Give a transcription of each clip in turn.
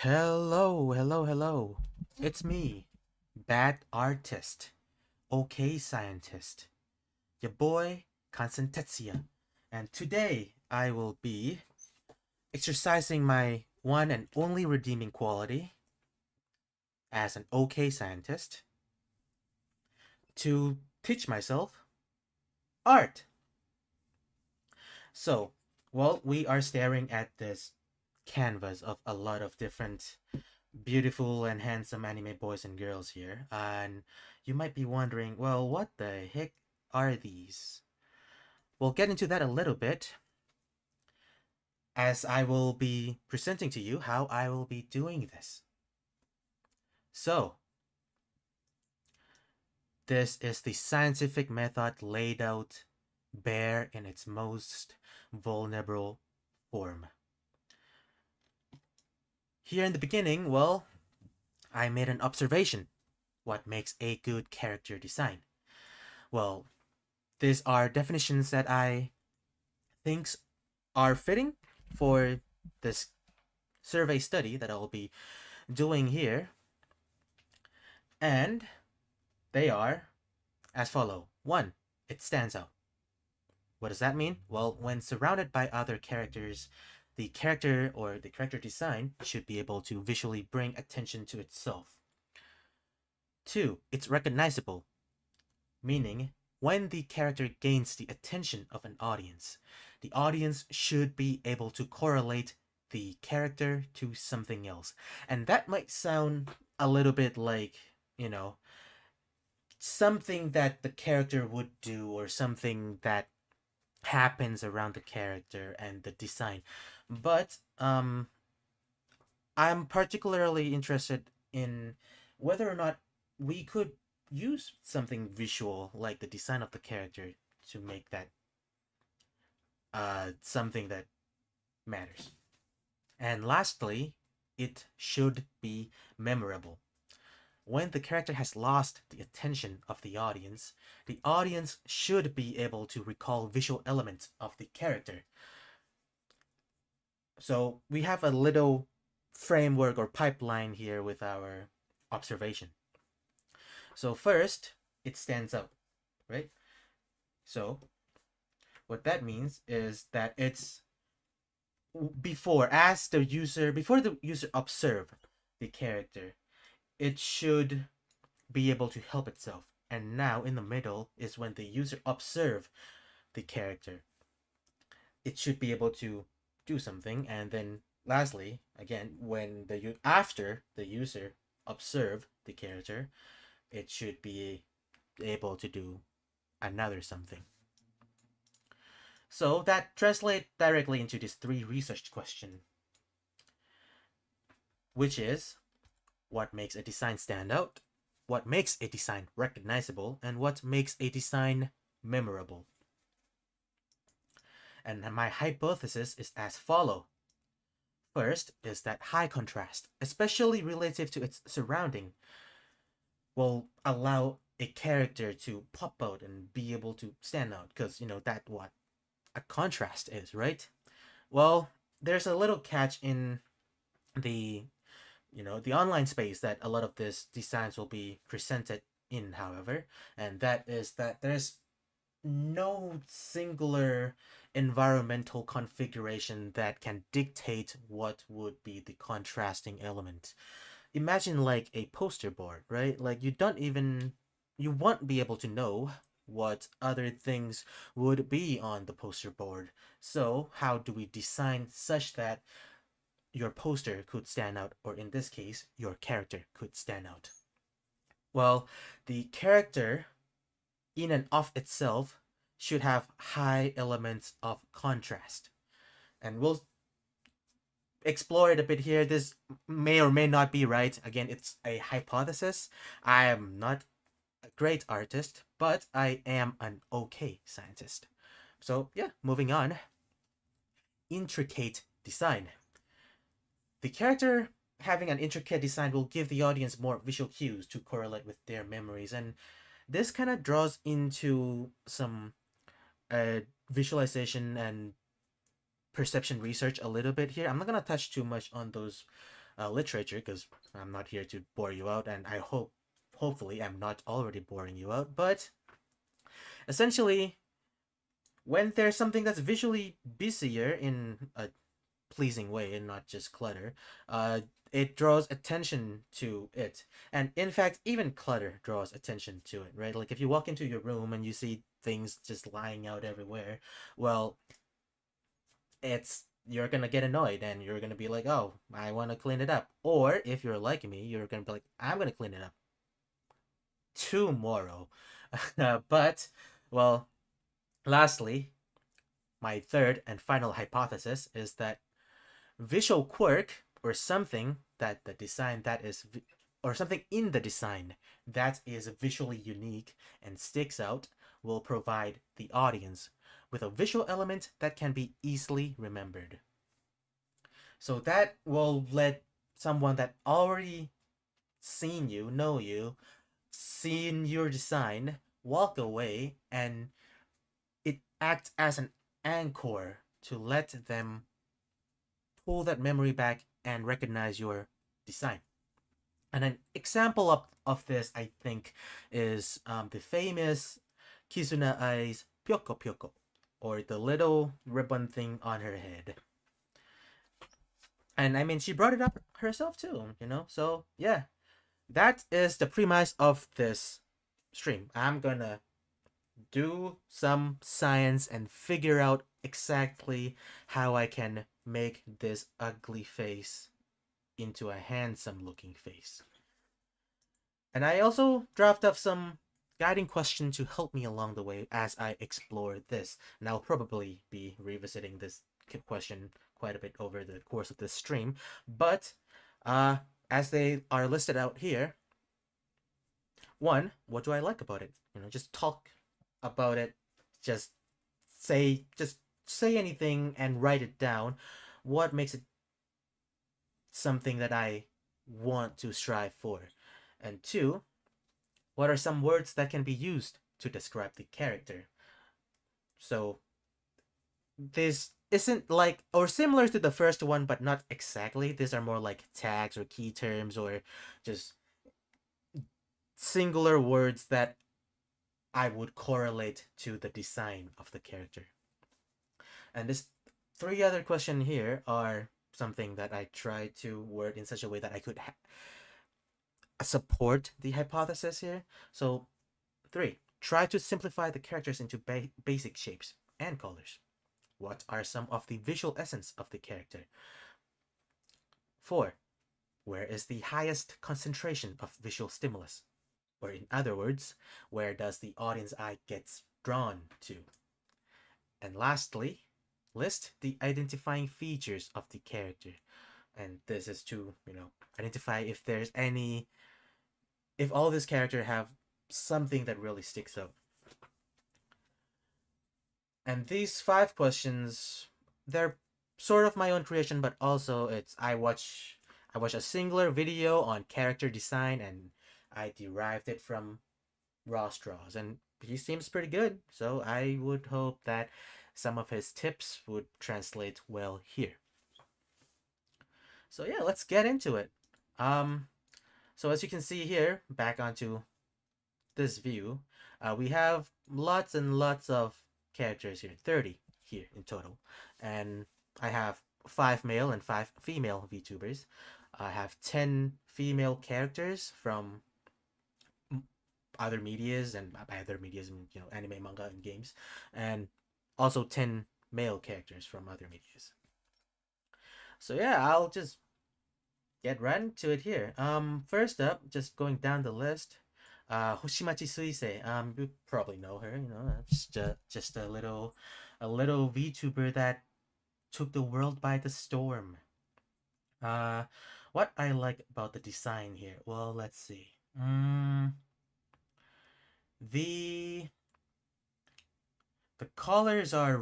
Hello, hello, hello. It's me, Bad Artist, OK Scientist, your boy, Constantetsia. And today I will be exercising my one and only redeeming quality as an OK Scientist to teach myself art. So, well, we are staring at this canvas of a lot of different beautiful and handsome anime boys and girls here, and you might be wondering, well, what the heck are these? We'll get into that a little bit as I will be presenting to you how I will be doing this. So, this is the scientific method laid out bare in its most vulnerable form. Here in the beginning, well, I made an observation. What makes a good character design? Well, these are definitions that I think are fitting for this survey study that I'll be doing here. And they are as follow. 1. It stands out. What does that mean? Well, when surrounded by other characters, the character or the character design should be able to visually bring attention to itself. 2. It's recognizable, meaning when the character gains the attention of an audience, the audience should be able to correlate the character to something else. And that might sound a little bit like, you know, something that the character would do or something that happens around the character and the design. But I'm particularly interested in whether or not we could use something visual like the design of the character to make that something that matters. And lastly, it should be memorable. When the character has lost the attention of the audience should be able to recall visual elements of the character. So we have a little framework or pipeline here with our observation. So first, it stands out, right? So what that means is that it's before the user observe the character, it should be able to help itself. And now in the middle is when the user observe the character. It should be able to do something, and then lastly, again, when the after the user observe the character, it should be able to do another something. So that translates directly into this three research question, which is what makes a design stand out, what makes a design recognizable, and what makes a design memorable. And my hypothesis is as follow. First is that high contrast, especially relative to its surrounding, will allow a character to pop out and be able to stand out because that what a contrast is, right? Well, there's a little catch in the the online space that a lot of these designs will be presented in, however, and that is that there's no singular environmental configuration that can dictate what would be the contrasting element. Imagine like a poster board, right? Like you won't be able to know what other things would be on the poster board. So, how do we design such that your poster could stand out, or in this case, your character could stand out? Well, the character in and of itself should have high elements of contrast. And we'll explore it a bit here. This may or may not be right. Again, it's a hypothesis. I am not a great artist, but I am an okay scientist. So, yeah, moving on. Intricate design. The character having an intricate design will give the audience more visual cues to correlate with their memories, and this kind of draws into some uh, visualization and perception research a little bit here. I'm not gonna touch too much on those literature, because I'm not here to bore you out, and hopefully, I'm not already boring you out. But essentially, when there's something that's visually busier in a pleasing way and not just clutter, uh, it draws attention to it. And in fact, even clutter draws attention to it, right? Like if you walk into your room and you see things just lying out everywhere, well, it's you're gonna get annoyed and you're gonna be like, oh, I want to clean it up. Or if you're like me, you're gonna be like, I'm gonna clean it up tomorrow. But well, lastly, my third and final hypothesis is that visual quirk or something that the design that is or something in the design that is visually unique and sticks out will provide the audience with a visual element that can be easily remembered. So that will let someone that already seen you, know you, seen your design, walk away, and it acts as an anchor to let them pull that memory back and recognize your design. And an example of this, I think, is the famous Kizuna Ai's Pyoko Pyoko, or the little ribbon thing on her head. And I mean, she brought it up herself too, you know? So, yeah, that is the premise of this stream. I'm gonna do some science and figure out exactly how I can make this ugly face into a handsome looking face. And I also draft up some guiding questions to help me along the way as I explore this. And I'll probably be revisiting this question quite a bit over the course of this stream. But uh, as they are listed out here, one, what do I like about it? You know, just talk about it. Just just say anything and write it down. What makes it something that I want to strive for? And two, what are some words that can be used to describe the character? So this isn't like or similar to the first one, but not exactly. These are more like tags or key terms or just singular words that I would correlate to the design of the character. And this three other questions here are something that I try to word in such a way that I could support the hypothesis here. So, three, try to simplify the characters into basic shapes and colors. What are some of the visual essence of the character? Four, where is the highest concentration of visual stimulus? Or in other words, where does the audience eye gets drawn to? And lastly, list the identifying features of the character. And this is to, identify if there's any if all these characters have something that really sticks out. And these five questions, they're sort of my own creation, but also I watch a singular video on character design and I derived it from Ross Draws, and he seems pretty good. So I would hope that some of his tips would translate well here. So yeah, let's get into it. Um, so as you can see here, back onto this view, we have lots and lots of characters here, 30 here in total. And I have 5 male and 5 female VTubers. I have 10 female characters from other medias, and by other medias, anime, manga, and games, and also 10 male characters from other medias. So yeah, I'll just get right into it here. First up, just going down the list, Hoshimachi Suisei. You probably know her. Just a little VTuber that took the world by the storm. Uh, what I like about the design here? Well, let's see. The the colors are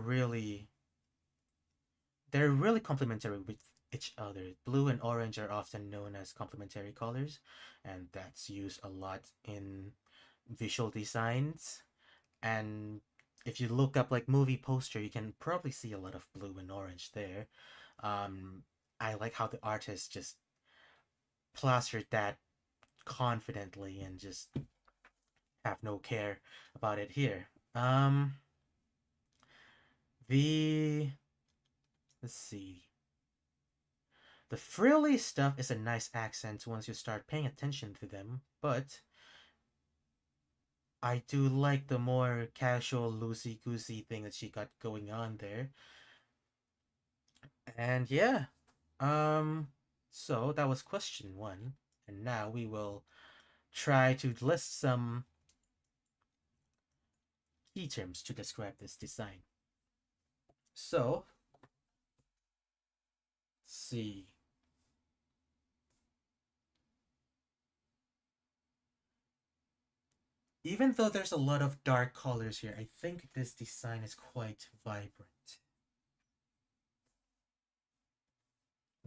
they're really complementary with each other. Blue and orange are often known as complementary colors, and that's used a lot in visual designs. And if you look up like movie poster, you can probably see a lot of blue and orange there. I like how the artist just plaster that confidently and just have no care about it here. The let's see. The frilly stuff is a nice accent once you start paying attention to them, but I do like the more casual, loosey goosey thing that she got going on there. And yeah, um, so that was question one, and now we will try to list some key terms to describe this design. So, let's see. Even though there's a lot of dark colors here, I think this design is quite vibrant.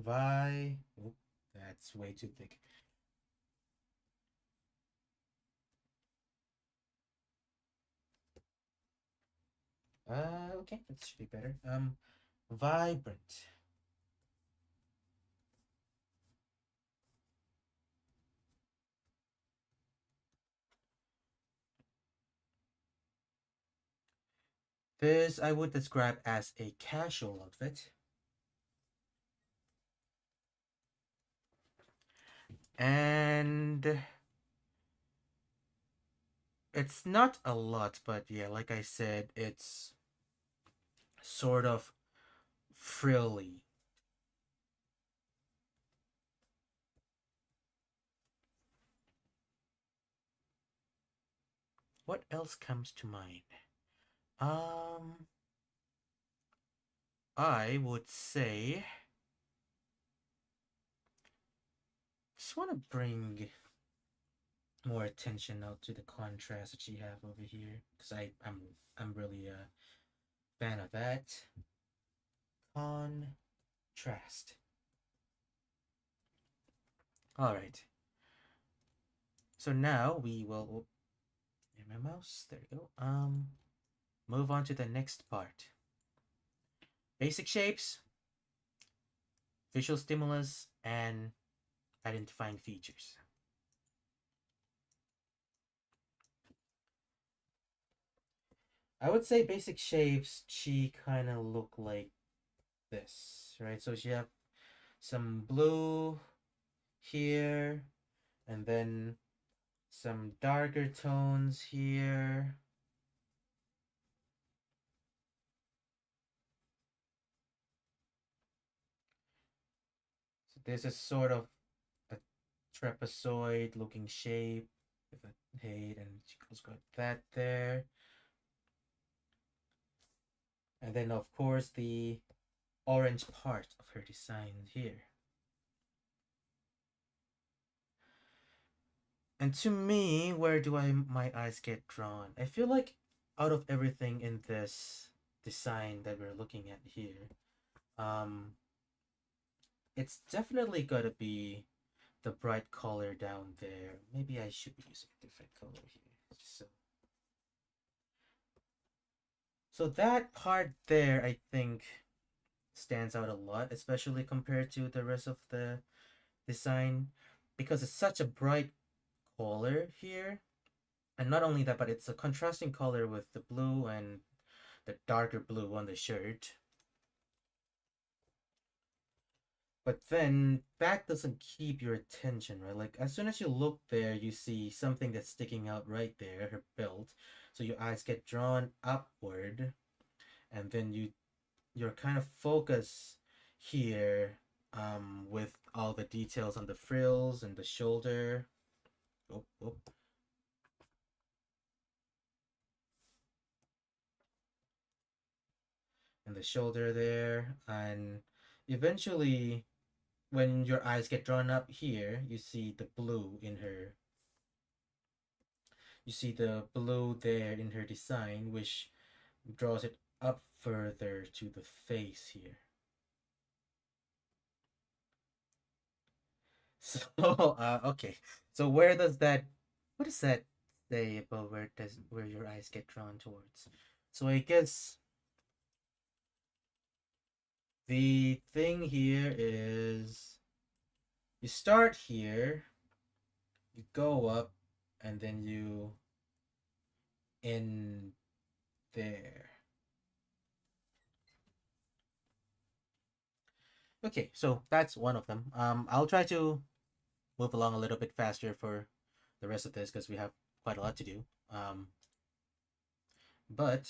Oh, that's way too thick. Okay, that should be better. Vibrant. This I would describe as a casual outfit. And it's not a lot, but yeah, like I said, it's sort of frilly. What else comes to mind? Um, I would say just want to bring more attention out to the contrast that you have over here because I'm really a fan of that contrast. All right. So now we will my mouse. There we go. Move on to the next part. Basic shapes, visual stimulus, and identifying features. I would say basic shapes, she kind of look like this, right? So she have some blue here, and then some darker tones here. So this is sort of a trapezoid looking shape with a head, and she goes got that there. And then of course the orange part of her design here. And to me, where do my eyes get drawn? I feel like out of everything in this design that we're looking at here, um, it's definitely gotta be the bright color down there. Maybe I should be using a different color here. So that part there, I think, stands out a lot, especially compared to the rest of the design, because it's such a bright color here. And not only that, but it's a contrasting color with the blue and the darker blue on the shirt. But then that doesn't keep your attention, right? Like as soon as you look there, you see something that's sticking out right there, her belt. So your eyes get drawn upward, and then you're kind of focused here with all the details on the frills and the shoulder. Oh, oh. And the shoulder there. And eventually when your eyes get drawn up here, you see the blue in her. You see the blue there in her design, which draws it up further to the face here. So, okay. So where does that? What does that say about where your eyes get drawn towards? So I guess the thing here is You start here, you go up, and then you in there. Okay, so that's one of them. I'll try to move along a little bit faster for the rest of this because we have quite a lot to do. But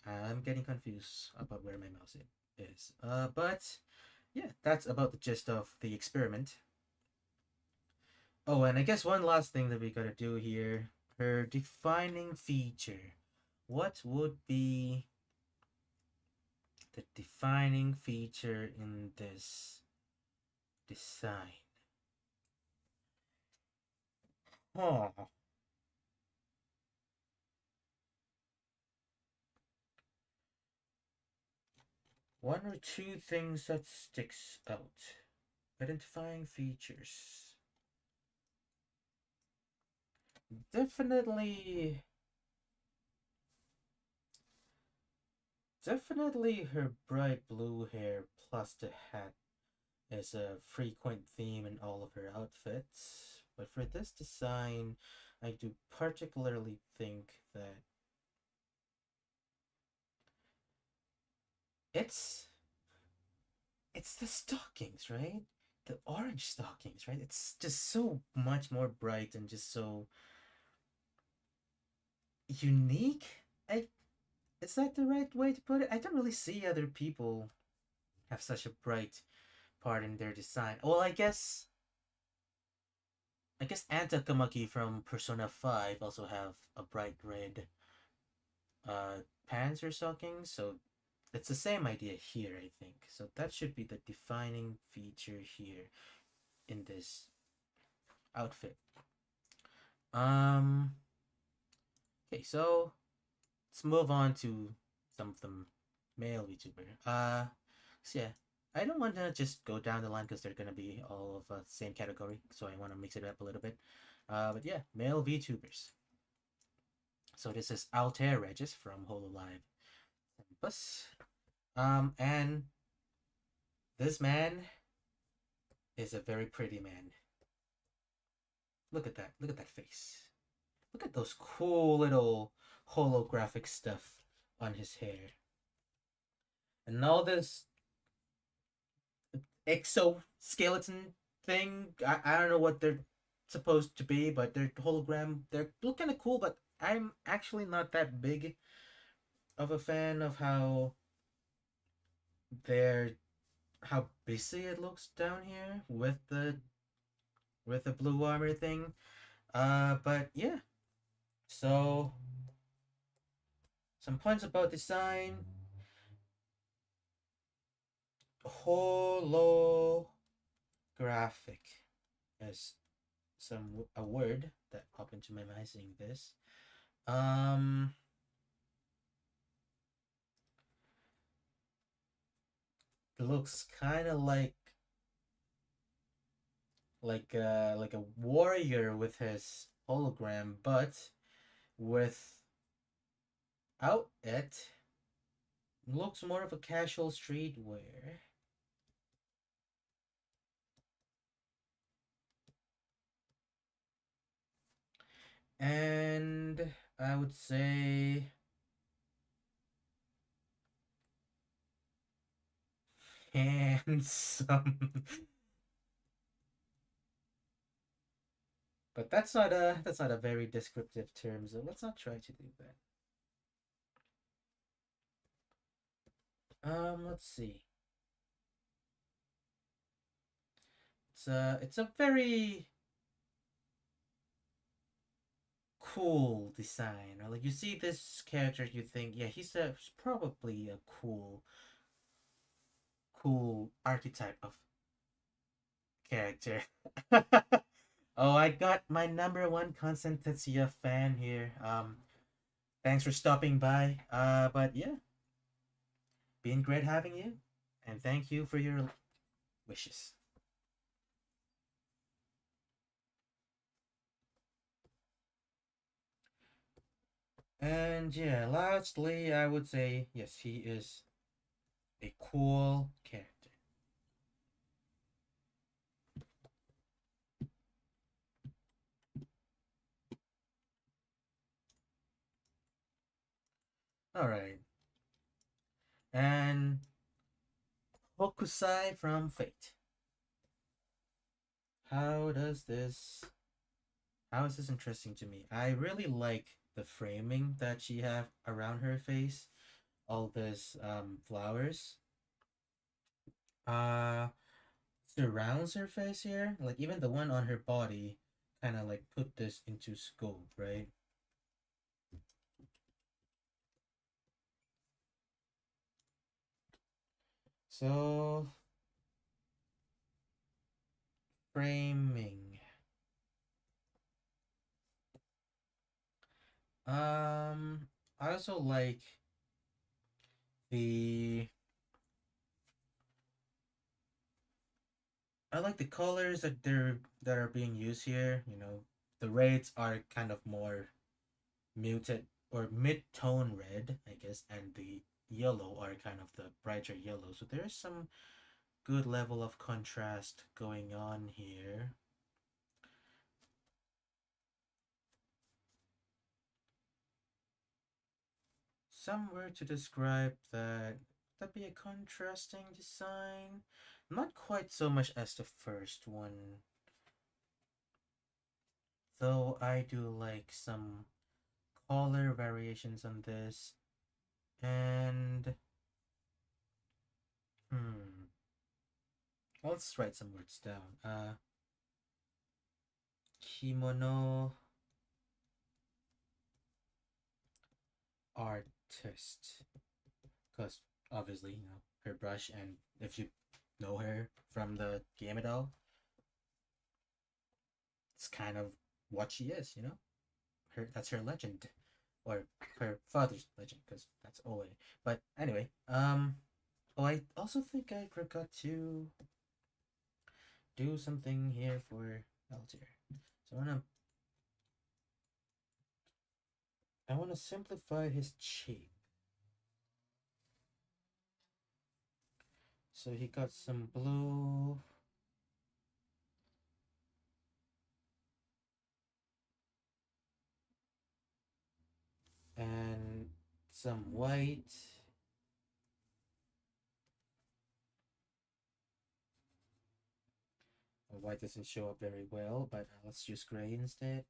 I'm getting confused about where my mouse is. But yeah, that's about the gist of the experiment. Oh, and I guess one last thing that we gotta do here, her defining feature. What would be the defining feature in this design? Oh, one or two things that sticks out. Identifying features. Definitely, definitely her bright blue hair plus the hat is a frequent theme in all of her outfits. But for this design, I do particularly think that it's it's the stockings, right? The orange stockings, right? It's just so much more bright and just so unique. I Is that the right way to put it? I don't really see other people have such a bright part in their design. Well, I guess Anta Kamaki from Persona 5 also have a bright red uh pants or stockings, so it's the same idea here, I think. So that should be the defining feature here in this outfit. Um okay, so let's move on to some of the male VTuber. So yeah, I don't want to just go down the line because they're gonna be all of the same category, so I want to mix it up a little bit. But yeah, male VTubers. So this is Altair Regis from Hololive Campus. And this man is a very pretty man. Look at that. Look at that face. Look at those cool little holographic stuff on his hair. And all this exoskeleton thing. I don't know what they're supposed to be, but they're hologram. They look kind of cool, but I'm actually not that big of a fan of they're how busy it looks down here with the blue armor thing. But yeah. So some points about design. Holographic is a word that popped into my mind seeing this. Um, it looks kind of like a warrior with his hologram, but without it, looks more of a casual streetwear. And I would say handsome. But that's not a very descriptive term, so let's not try to do that. Let's see. It's a very cool design. Or like you see this character, you think, yeah, he's probably a cool archetype of character. Oh, I got my number one Constant Tetsuya fan here. Thanks for stopping by. But yeah, been great having you, and thank you for your wishes. And yeah, lastly, I would say yes, he is a cool character. All right. And Hokusai from Fate. How does this how is this interesting to me? I really like the framing that she have around her face. All this flowers. Uh surrounds her face here. Like even the one on her body kinda like put this into scope, right? So framing. I also like the I like the colors that are being used here. You know, the reds are kind of more muted or mid-tone red, I guess, and the yellow are kind of the brighter yellow. So there's some good level of contrast going on here. Some word to describe that that be a contrasting design. Not quite so much as the first one, though I do like some color variations on this. And hmm, let's write some words down. Kimono artist, because obviously you know her brush, and if you know her from the game at all, it's kind of what she is. You know, her that's her legend, or her father's legend, because that's Oe. But anyway, oh, I also think I forgot to do something here for Altair. So I wanna simplify his shape. So he got some blue and some white. White doesn't show up very well, but let's use gray instead.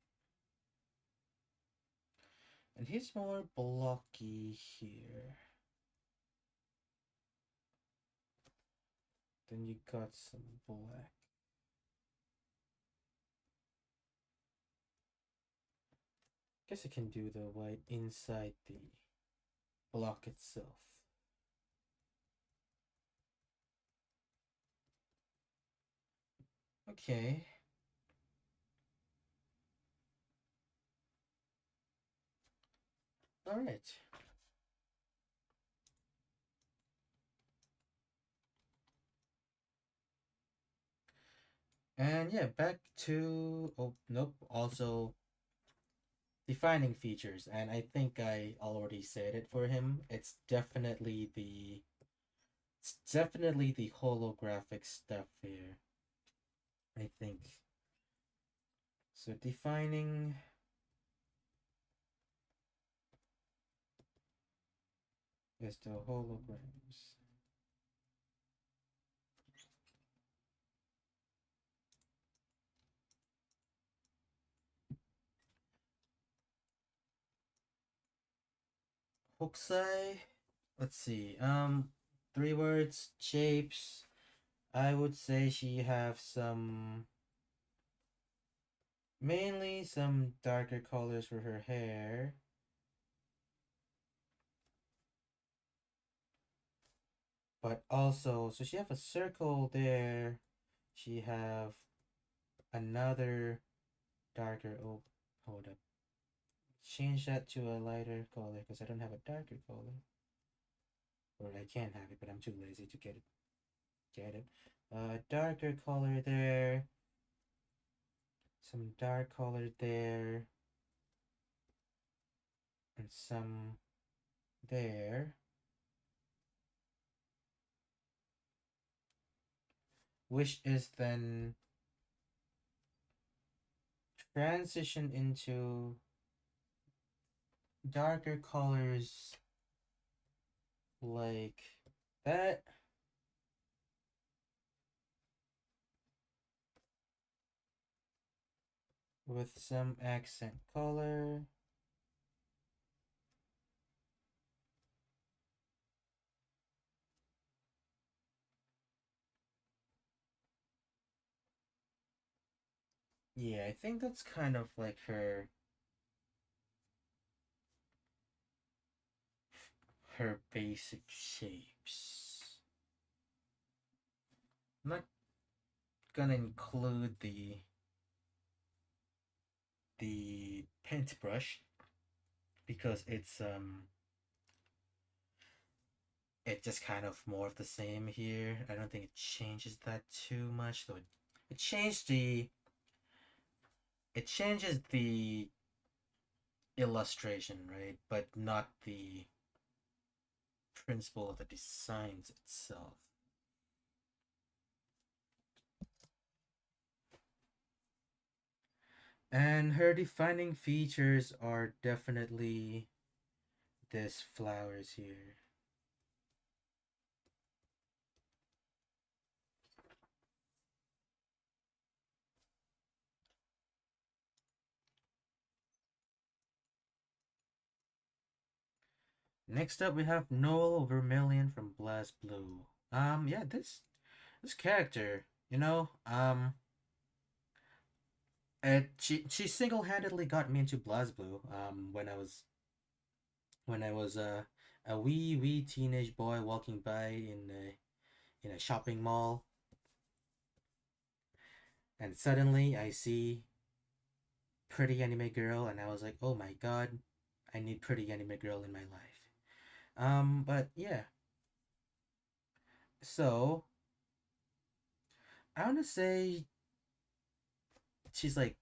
And he's more blocky here. Then you got some black. Guess I can do the white inside the block itself. Okay. All right. And yeah, back to oh nope. Also defining features, and I think I already said it for him. It's definitely the holographic stuff here. I think. So defining is the holograms. Hokusai. Let's see. Three words. Shapes. I would say she have some, mainly some darker colors for her hair. But also, so she have a circle there. She have another darker. Oh, hold up. Change that to a lighter color because I don't have a darker color. Or I can have it, but I'm too lazy to get it. Darker color there. Some dark color there. And some there. Which is then transition into darker colors like that. With some accent color. Yeah, I think that's kind of like her basic shapes. I'm not gonna include the paintbrush because it just kind of more of the same here. I don't think it changes that too much though. It changed the it changes the illustration, right? But not the principle of the designs itself. And her defining features are definitely this flowers here. Next up, we have Noel Vermilion from Blast Blue. Yeah, this character, she single handedly got me into Blast Blue. When I was a wee teenage boy walking by in a shopping mall, and suddenly I see pretty anime girl, and I was like, oh my god, I need pretty anime girl in my life. But yeah, so I want to say she's like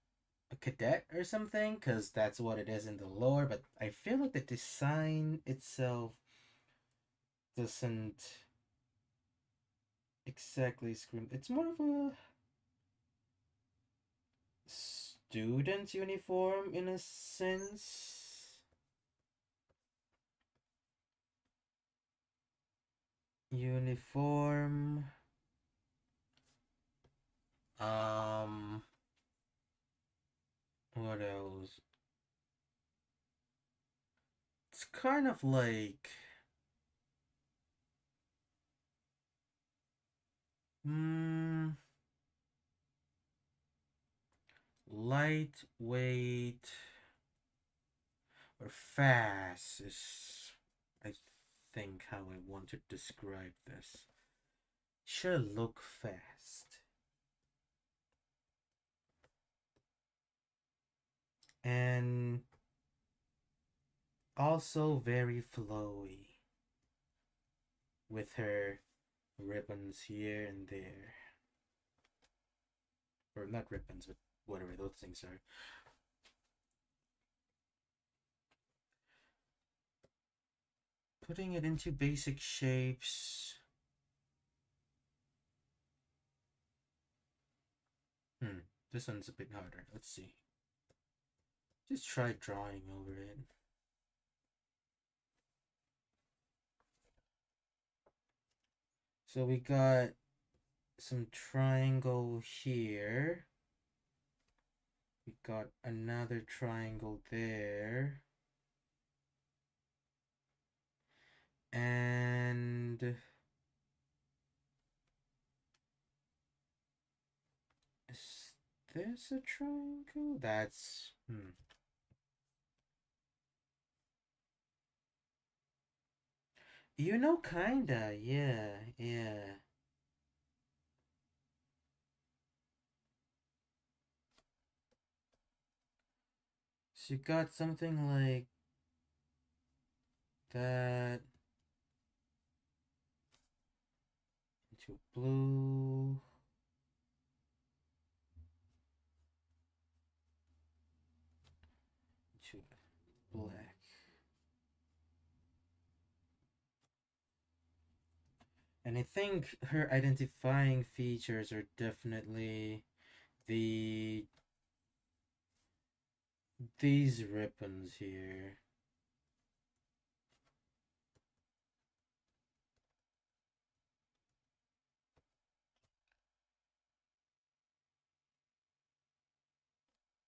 a cadet or something, because that's what it is in the lore. But I feel like the design itself doesn't exactly scream. It's more of a student uniform in a sense. Uniform. Um, what else? It's kind of like, hmm, lightweight or fast is, I think, how I want to describe this. Should look fast and also very flowy with her ribbons here and there, or not ribbons, but whatever those things are. Putting it into basic shapes. This one's a bit harder. Let's see. Just try drawing over it. So we got some triangle here. We got another triangle there. And is this a triangle? Kinda, yeah, yeah. So you got something like that into blue. Into black. And I think her identifying features are definitely the these ribbons here.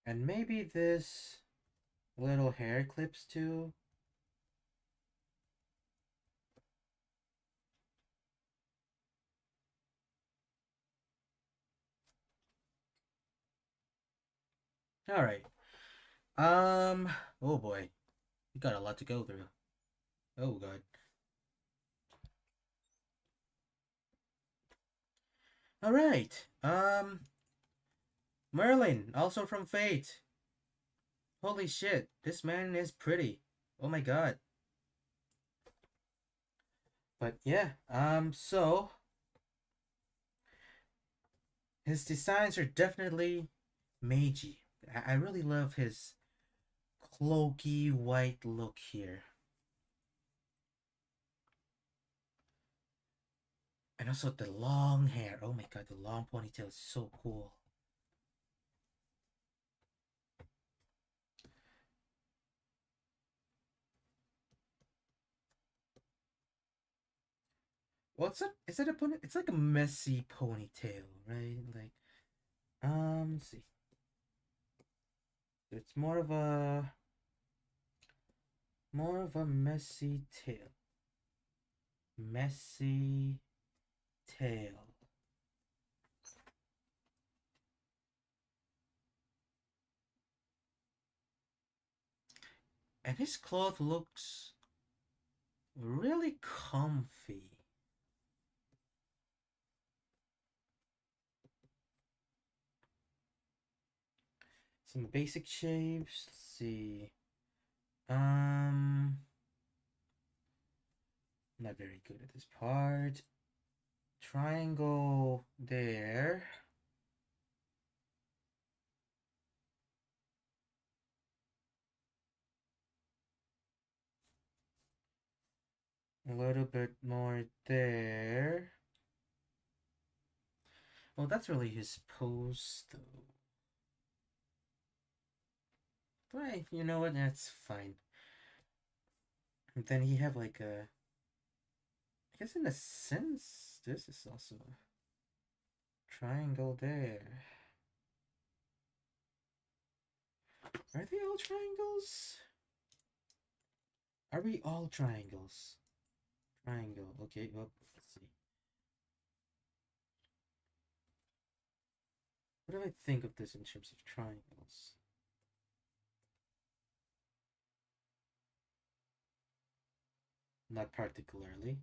And maybe this little hair clips too. All right. Um. Oh boy, we got a lot to go through. Oh god. All right. Merlin, also from Fate. Holy shit, this man is pretty. Oh my god. But yeah. So his designs are definitely magey. I really love his cloaky white look here. And also the long hair. Oh my god, the long ponytail is so cool. What's it? Is it a pony? It's like a messy ponytail, right? Like, let's see. It's more of a messy tail. Messy tail. And his cloth looks really comfy. Some basic shapes. Let's see. Um, not very good at this part. Triangle there. A little bit more there. Well, that's really his pose, though. Right, you know what? That's fine. And then he have like a. I guess in a sense, this is also a triangle there. Are they all triangles? Are we all triangles? Triangle. Okay, well, let's see. What do I think of this in terms of triangles? Not particularly.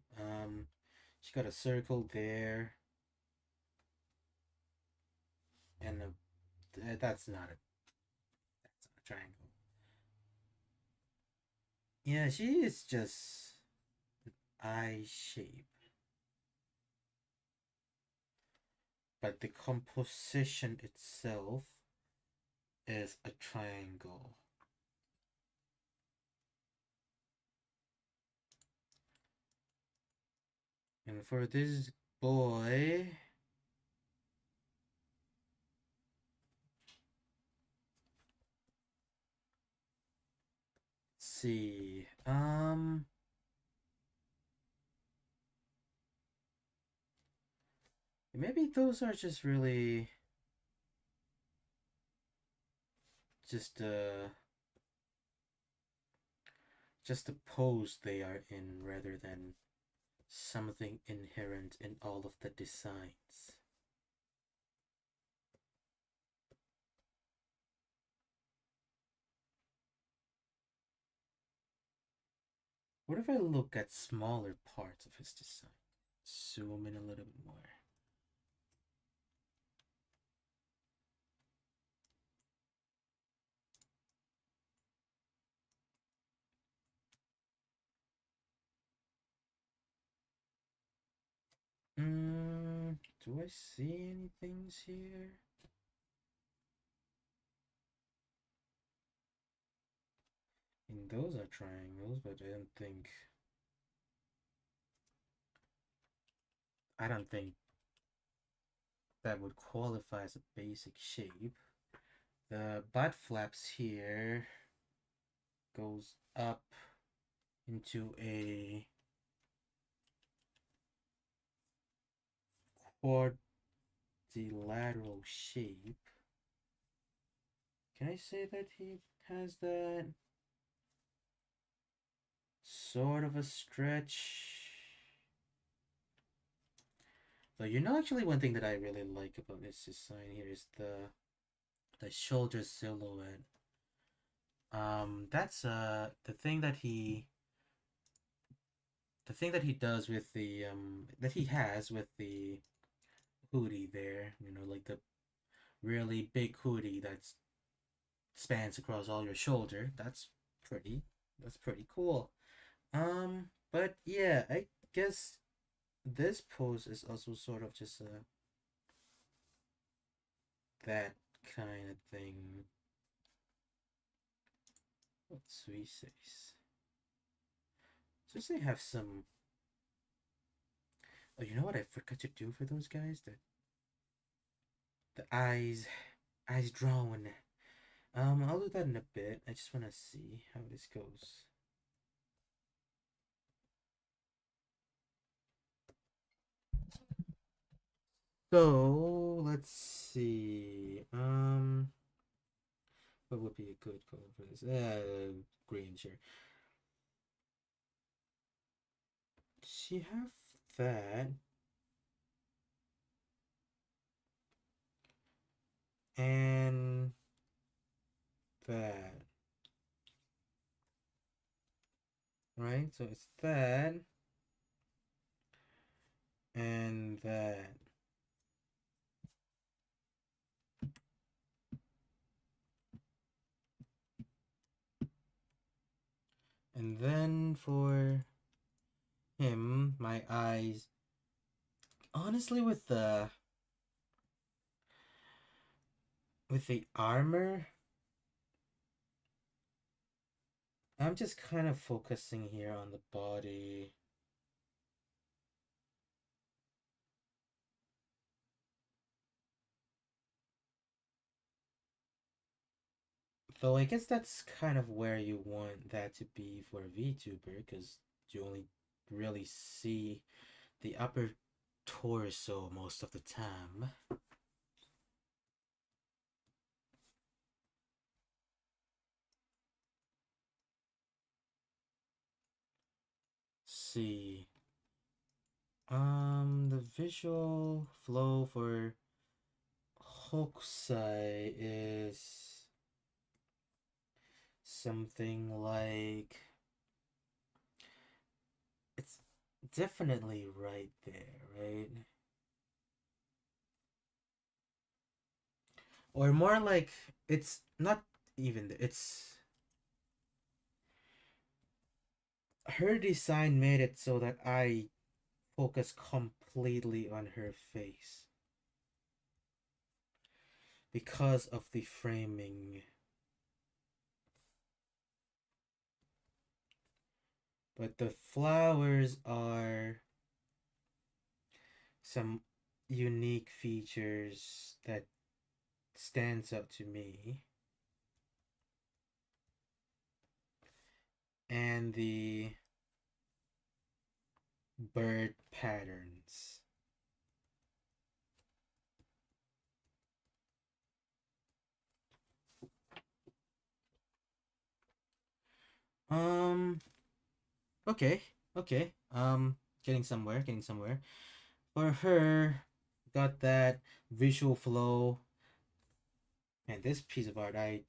She got a circle there, and that's not a triangle. Yeah, she is just eye shape, but the composition itself is a triangle. And for this boy, let's see. Maybe those are just really just just the pose they are in rather than something inherent in all of the designs. What if I look at smaller parts of his design? Zoom in a little bit more. Do I see any things here? And those are triangles, but I don't think that would qualify as a basic shape. The butt flaps here goes up into a quadrilateral shape. Can I say that he has that sort of a stretch? Though actually one thing that I really like about his design here is the shoulder silhouette. That's the thing that he does with the that he has with the hoodie there. Like the really big hoodie that spans across all your shoulder. Pretty. That's pretty cool. But yeah, I guess this pose is also sort of just that kind of thing. What's we say? Just they have some. Oh, you know what I forgot to do for those guys? The eyes drawn. I'll do that in a bit. I just want to see how this goes. So let's see. What would be a good color for this? Green, sure. She have that, and that, right? So it's that and that. And then for him, my eyes, honestly, with the armor, I'm just kind of focusing here on the body. Though I guess that's kind of where you want that to be for a VTuber, because you only really see the upper torso most of the time. See. The visual flow for Hokusai is something like it's definitely right there, right? Or more like it's not even it's her design made it so that I focus completely on her face because of the framing. But the flowers are some unique features that stands out to me, and the bird patterns. Um okay, okay. Getting somewhere. For her, got that visual flow. And this piece of art, I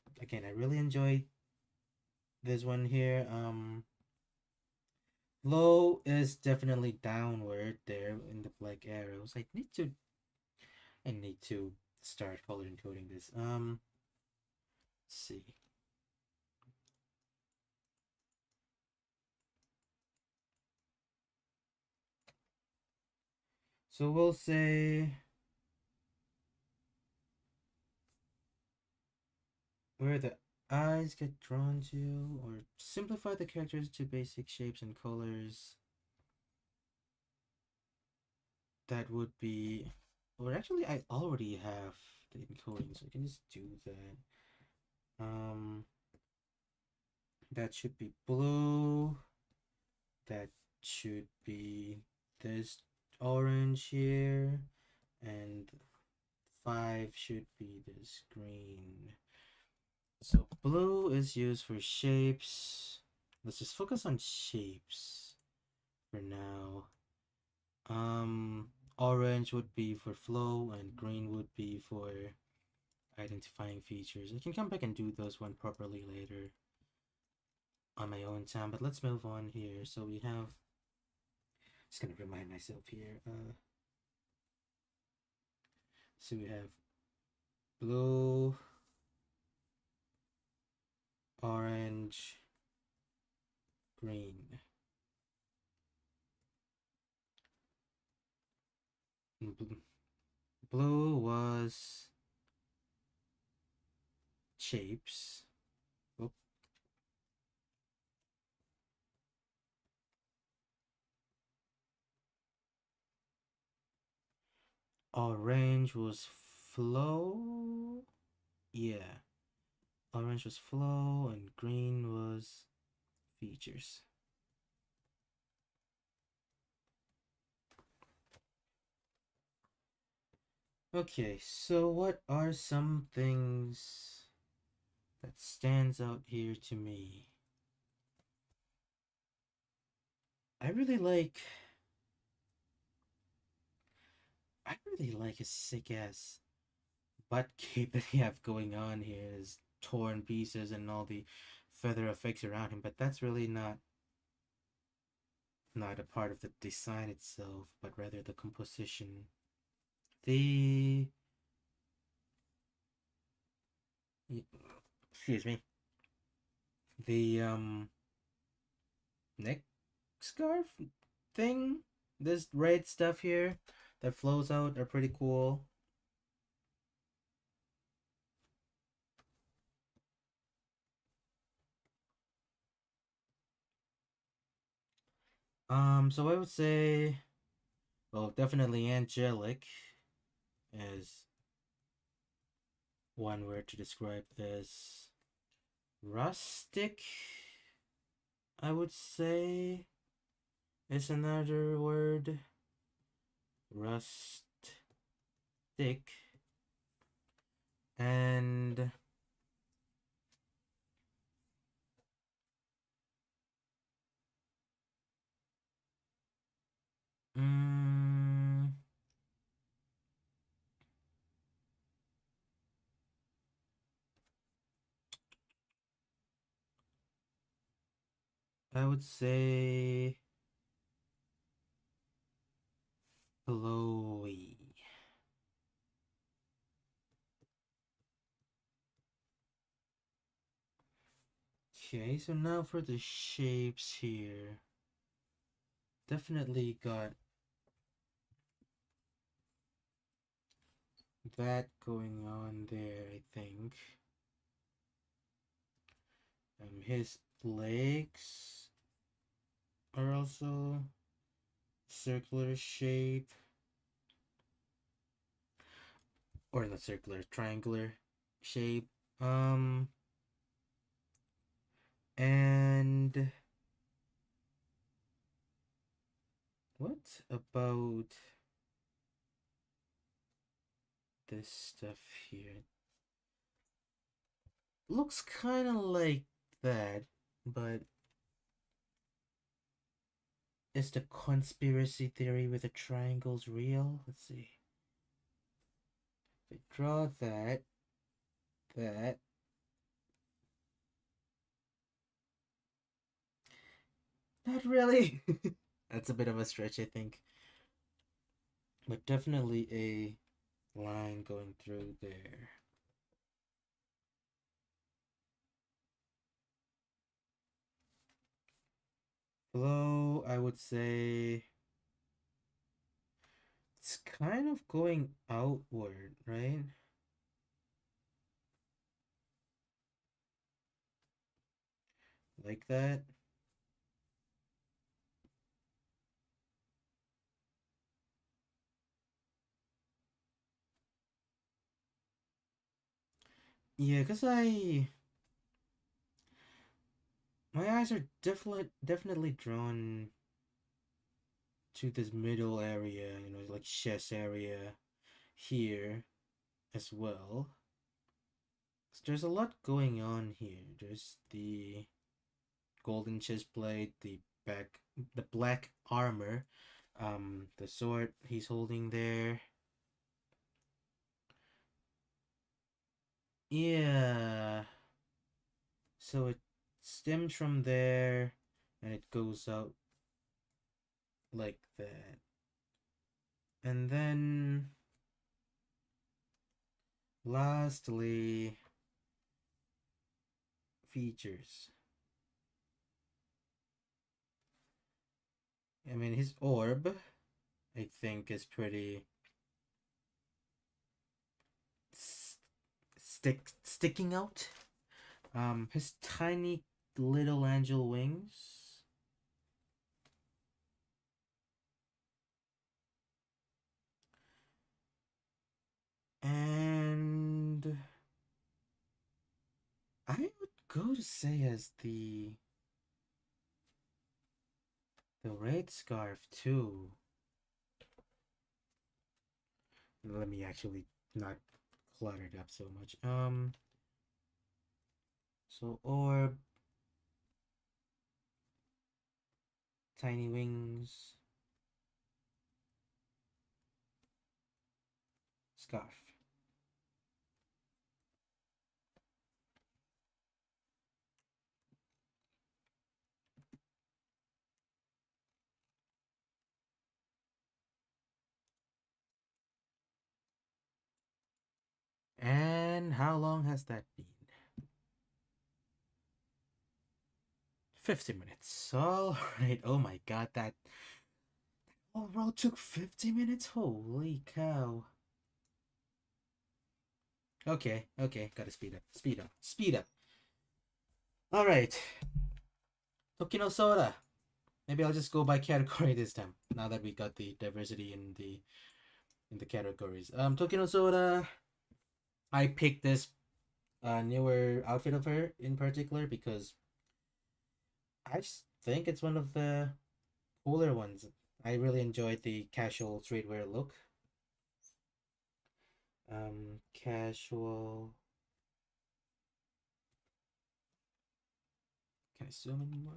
really enjoyed this one here. Flow is definitely downward there in the black arrows. I need to start color encoding this. Let's see. So we'll say where the eyes get drawn to, or simplify the characters to basic shapes and colors. That would be, or actually, I already have the encoding, so I can just do that. That should be blue. That should be this orange here, and 5 should be this green. So blue is used for shapes. Let's just focus on shapes for now. Orange would be for flow, and green would be for identifying features. I can come back and do those one properly later on my own time, but let's move on here. So we have, just gonna remind myself here. So we have blue, orange, green. Blue was shapes. Oop. Orange was flow. Yeah. Orange was flow and green was features. Okay, so what are some things that stands out here to me? I really like a sick ass butt cape that they have going on here. His torn pieces and all the feather effects around him, but that's really not a part of the design itself, but rather the composition. The excuse me. The neck scarf thing, this red stuff here that flows out are pretty cool. So I would say, well, definitely angelic as one word to describe this. Rustic, I would say, is another word. Rustic. And mm, I would say flowy. Okay, so now for the shapes here. Definitely got that going on there, I think. His legs are also circular shape. Or not circular, triangular shape. And what about this stuff here? Looks kind of like that, but is the conspiracy theory with the triangles real? Let's see. If I draw that. Not really. That's a bit of a stretch, I think. But definitely a line going through there. Flow, I would say it's kind of going outward, right? Like that. Yeah, because my eyes are definitely drawn to this middle area, like chest area here as well. So there's a lot going on here. There's the golden chest plate, the black armor, the sword he's holding there. Yeah. So it stems from there and it goes out like that. And then lastly, features. I mean, his orb, I think, is pretty sticking out. His tiny little angel wings. And I would go to say as the red scarf too. Let me actually not clutter it up so much. So orb, tiny wings, scarf. And how long has that been? 50 minutes. All right. Oh my god, that whole road took 50 minutes? Holy cow. Okay, okay, gotta speed up, speed up, speed up. All right, Tokino Soda. Maybe I'll just go by category this time. Now that we got the diversity in the categories. Tokino Soda. I picked this newer outfit of her in particular because I just think it's one of the cooler ones. I really enjoyed the casual streetwear look. Casual. Can I zoom in more?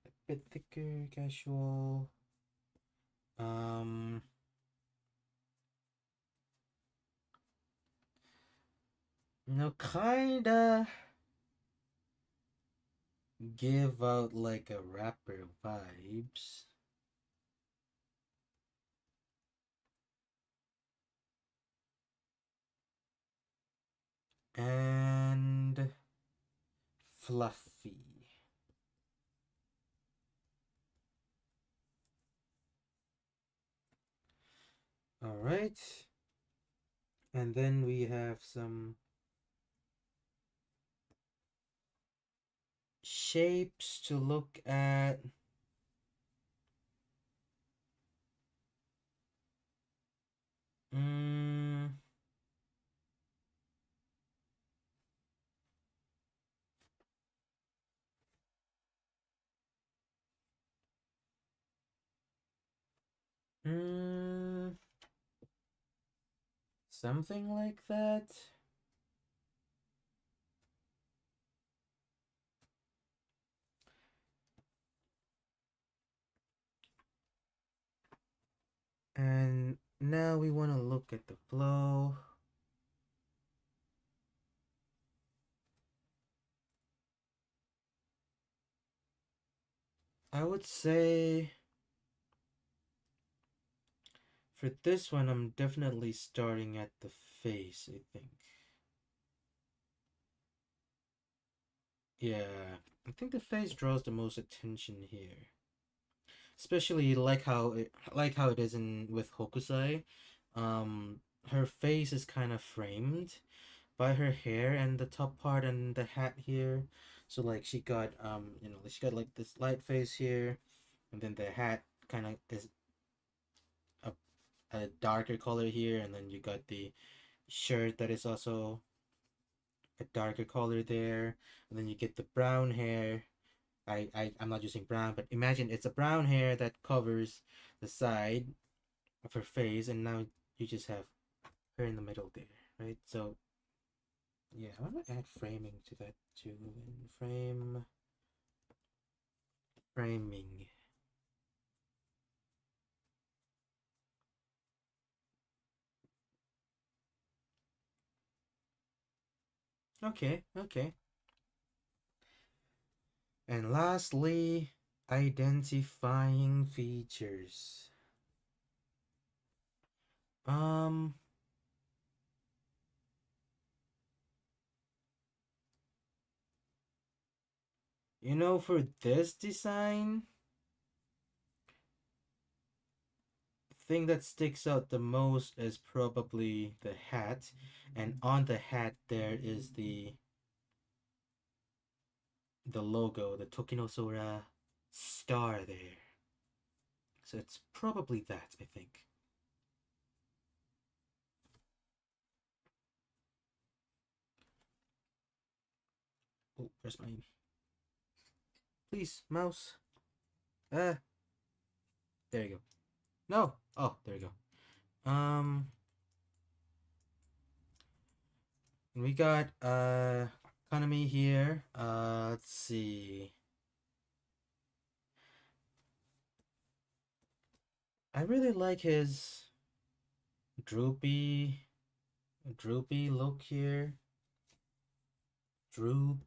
A bit thicker, casual. Um, no, kinda give out like a rapper vibes. And fluffy. All right. And then we have some shapes to look at. Mm, mm, something like that. And now we want to look at the flow. I would say for this one, I'm definitely starting at the face, I think. Yeah, I think the face draws the most attention here. Especially like how it is in with Hokusai. Her face is kind of framed by her hair and the top part and the hat here. So like she got she got like this light face here, and then the hat kind of is a, a darker color here, and then you got the shirt that is also a darker color there, and then you get the brown hair. I'm not using brown, but imagine it's a brown hair that covers the side, of her face, and now you just have her in the middle there, right? So yeah, I want to add framing to that too. And framing. Okay, okay. And lastly, identifying features. Um, for this design, the thing that sticks out the most is probably the hat, and on the hat there is the logo, the Tokinosora star there. So it's probably that, I think. Oh, where's my... Please, mouse. Ah, there you go. No! Oh, there you go. We got, Kanami here. Let's see. I really like his droopy, droopy look here. Droopy.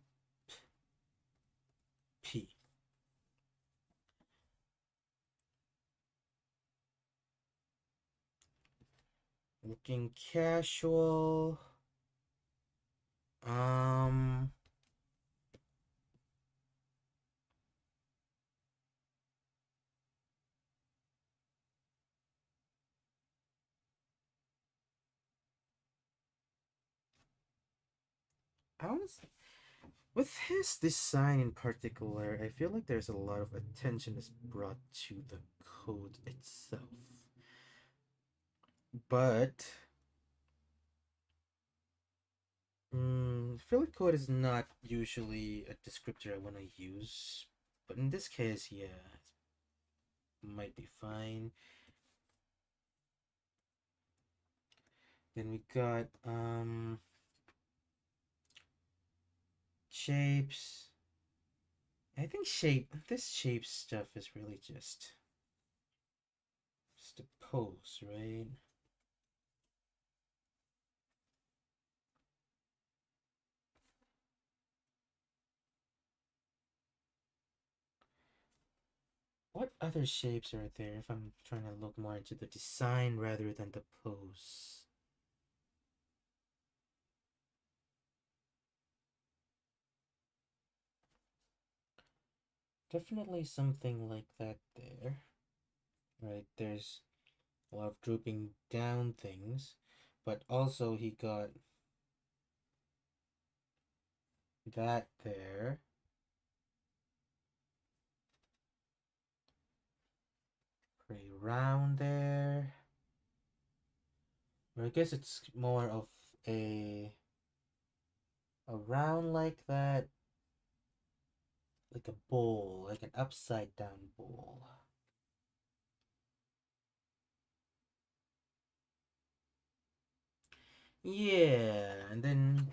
Looking casual. Um, Honestly, with his design in particular, I feel like there's a lot of attention is brought to the code itself. But filler code is not usually a descriptor I want to use, but in this case, yeah, it might be fine. Then we got shapes. I think this shape stuff is really just a pose, right? What other shapes are there if I'm trying to look more into the design rather than the pose? Definitely something like that there. Right, there's a lot of drooping down things, but also he got that there. Pretty round there. Or I guess it's more of a round like that, like a bowl, like an upside down bowl. Yeah, and then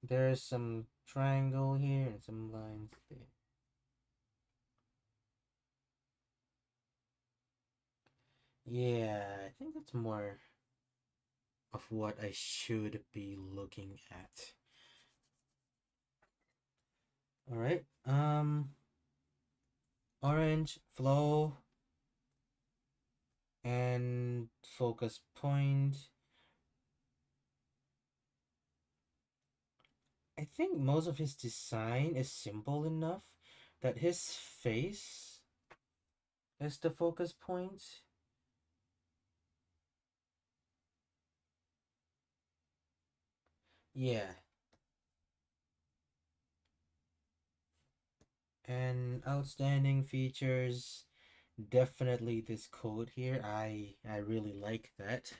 there's some triangle here and some lines there. Yeah, I think that's more of what I should be looking at. All right. Orange flow and focus point. I think most of his design is simple enough that his face is the focus point. Yeah. And outstanding features, definitely this code here. I really like that.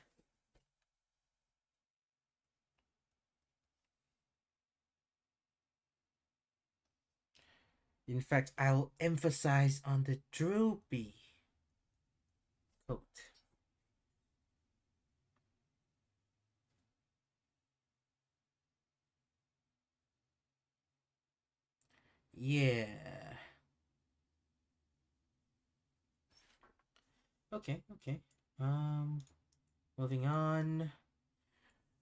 In fact, I'll emphasize on the droopy coat. Yeah. Okay, okay. Um, moving on.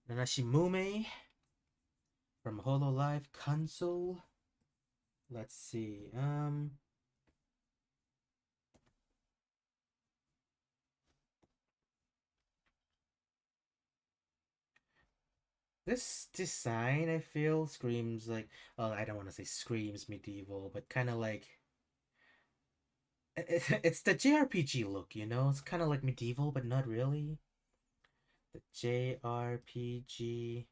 Nanashi Mume from Hololive console. Let's see. This design I feel screams like, well, I don't want to say screams medieval, but kind of like it's the JRPG look, you know? It's kind of like medieval, but not really. The JRPG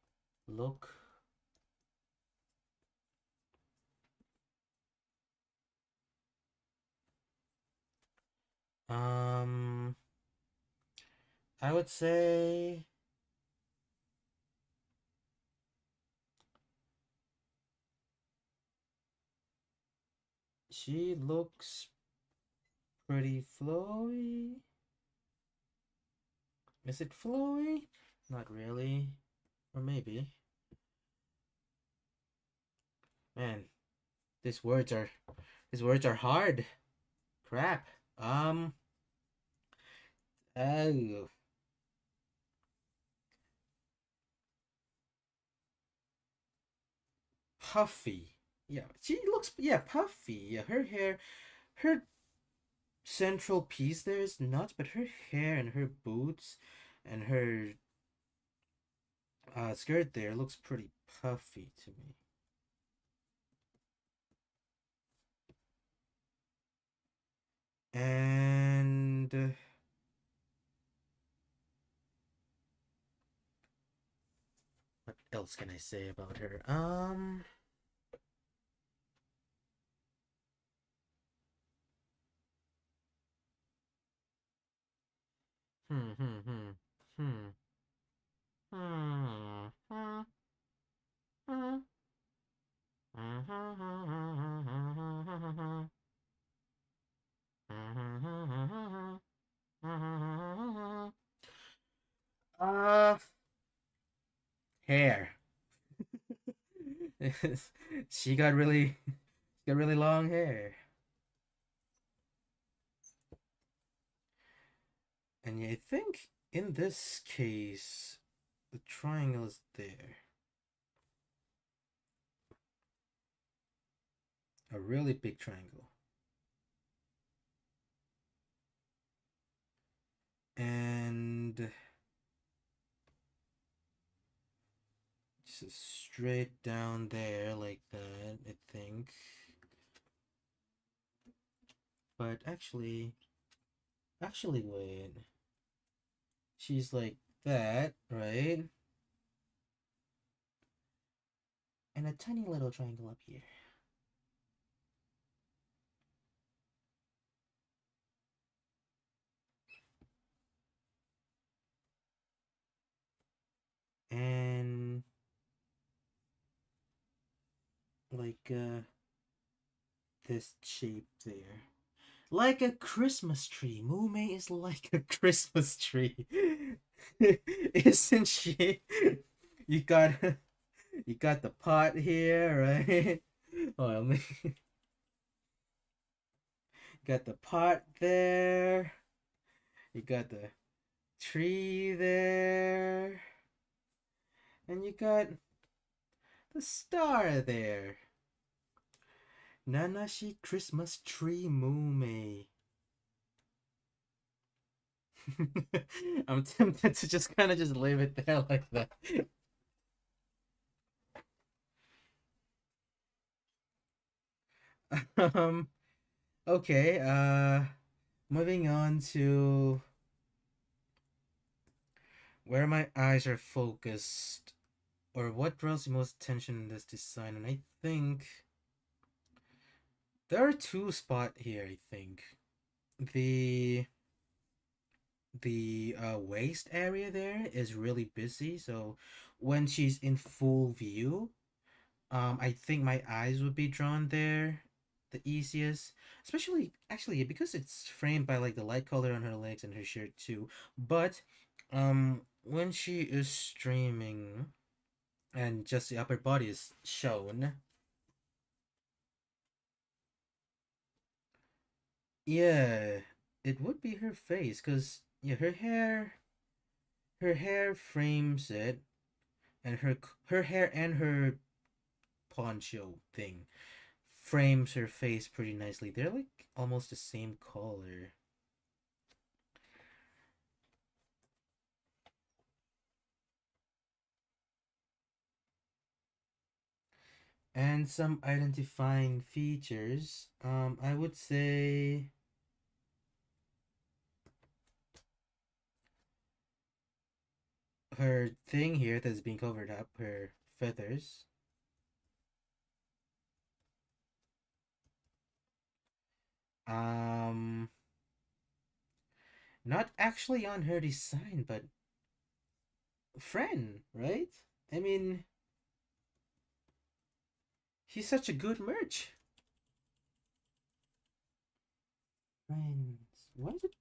look. Um, I would say she looks pretty flowy. Is it flowy? Not really. Or maybe. Man, these words are these words are hard. Crap. Oh, puffy. Yeah, she looks puffy. Yeah, her central piece there is nuts, but her hair and her boots and her skirt there looks pretty puffy to me. And what else can I say about her? Hmm, hmm, hmm, hmm, hmm, hmm, hmm, uh, hair. she got really, got really long hair, and yeah, I think in this case, the triangle is there. A really big triangle. And just straight down there like that, I think. But actually, wait. She's like that, right? And a tiny little triangle up here. And like this shape there. Like a Christmas tree. Mume is like a Christmas tree. Isn't she? You got you got the pot here, right? Oh, got the pot there. You got the tree there. And you got the star there. Nanashi Christmas Tree Mume. I'm tempted to just kind of just leave it there like that. um okay, moving on to where my eyes are focused or what draws the most attention in this design, and I think there are two spots here, I think. The waist area there is really busy, so when she's in full view, I think my eyes would be drawn there. the easiest, especially actually because it's framed by like the light color on her legs and her shirt too. But when she is streaming and just the upper body is shown, yeah, it would be her face because yeah, her hair frames it, and her hair and her poncho thing frames her face pretty nicely. They're like almost the same color. And some identifying features. I would say her thing here that's being covered up, her feathers. Um, Not actually on her design, but friend, right? I mean, he's such a good merch. Friends. Why is it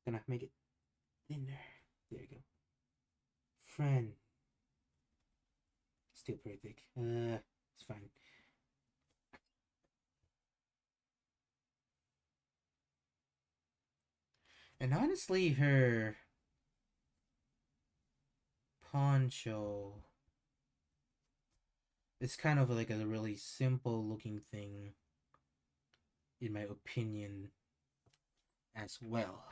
gonna make it thinner? There you go. Friend. Still pretty thick. It's fine. And honestly, her poncho is kind of like a really simple looking thing, in my opinion, as well.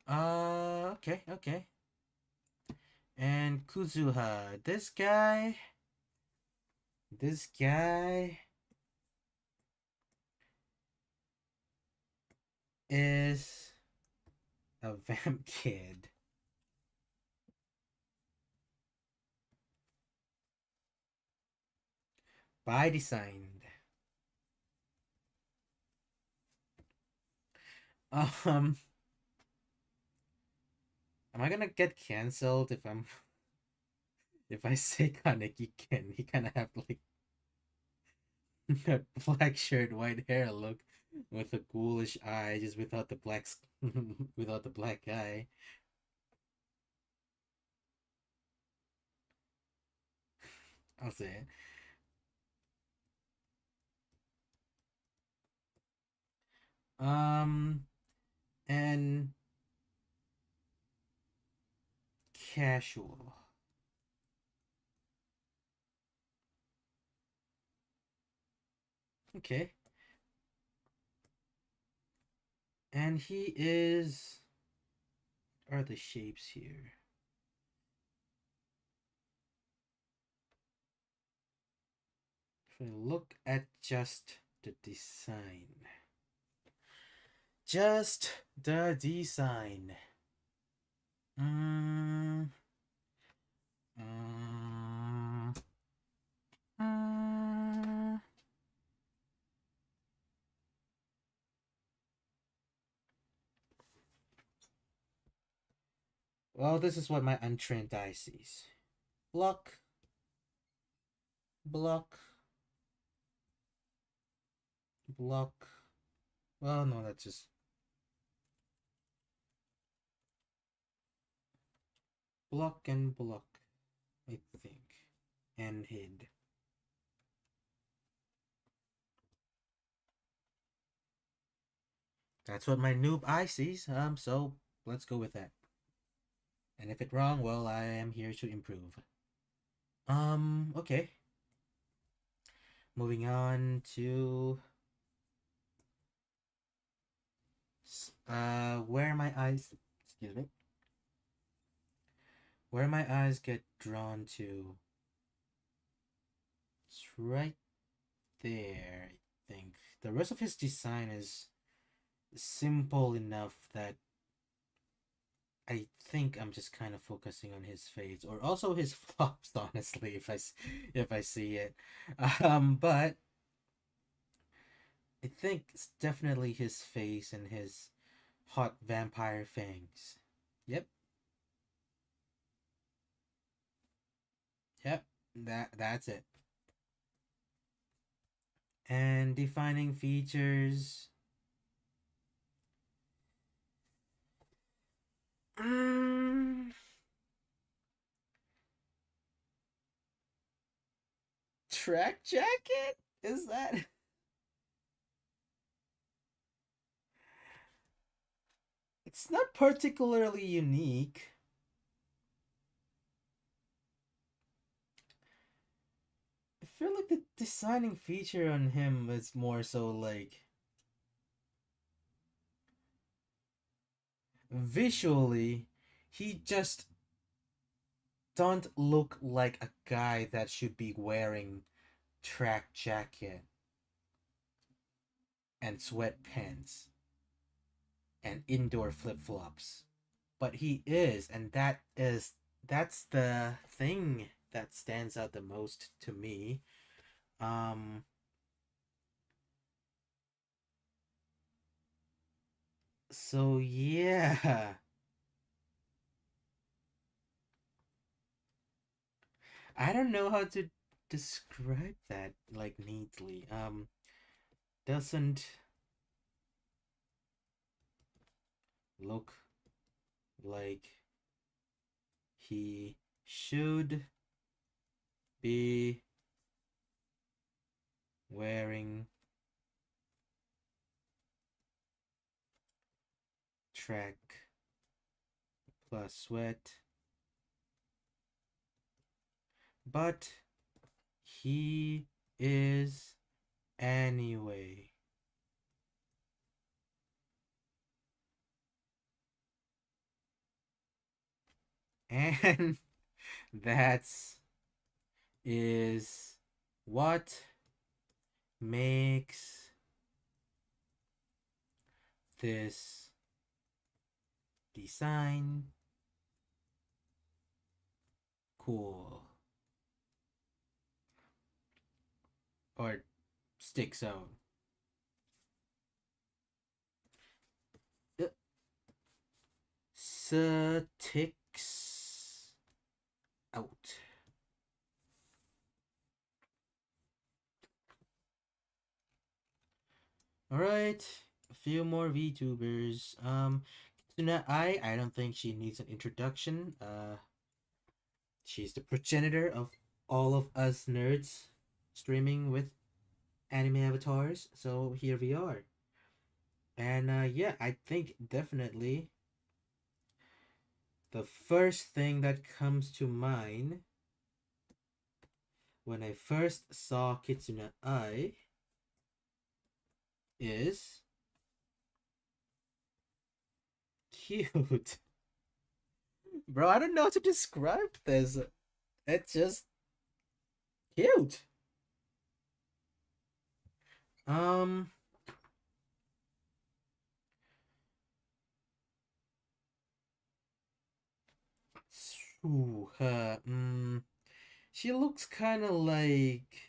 Okay, okay. And Kuzuha, this guy is a vamp kid by design. Um, am I gonna get canceled if I say Kaneki Ken? He kind of have like a black shirt, white hair look with a ghoulish eye, just without the without the black eye. I'll say it. Um, and casual. Okay. And he is. What are the shapes here? If I look at just the design. Just the design. Mm, mm, mm. Well, this is what my untrained eye sees. Block, block, block. Well, no, that's just block and block, I think. And hid. That's what my noob eye sees. So let's go with that. And if it's wrong, well, I am here to improve. Okay. Moving on to where my eyes, excuse me, where my eyes get drawn to. It's right there, I think. The rest of his design is simple enough that I think I'm just kind of focusing on his fades or also his flops, honestly, if I see it. But I think it's definitely his face and his hot vampire fangs. Yep. Yep, that's it. And defining features. Mm, track jacket? Is that? It's not particularly unique. I feel like the designing feature on him is more so like visually, he just don't look like a guy that should be wearing track jacket and sweatpants and indoor flip-flops. But he is, and that's the thing that stands out the most to me. Um so yeah. I don't know how to describe that like neatly. Doesn't look like he should be wearing track plus sweat, but he is anyway. And that's is what makes this design cool or sticks out. Uh, Sticks out. All right, a few more VTubers. Kitsuna I don't think she needs an introduction. She's the progenitor of all of us nerds streaming with anime avatars. So here we are. And yeah, I think definitely the first thing that comes to mind when I first saw Kitsune Ai is cute. Bro, I don't know how to describe this. It's just cute. Um, she looks kind of like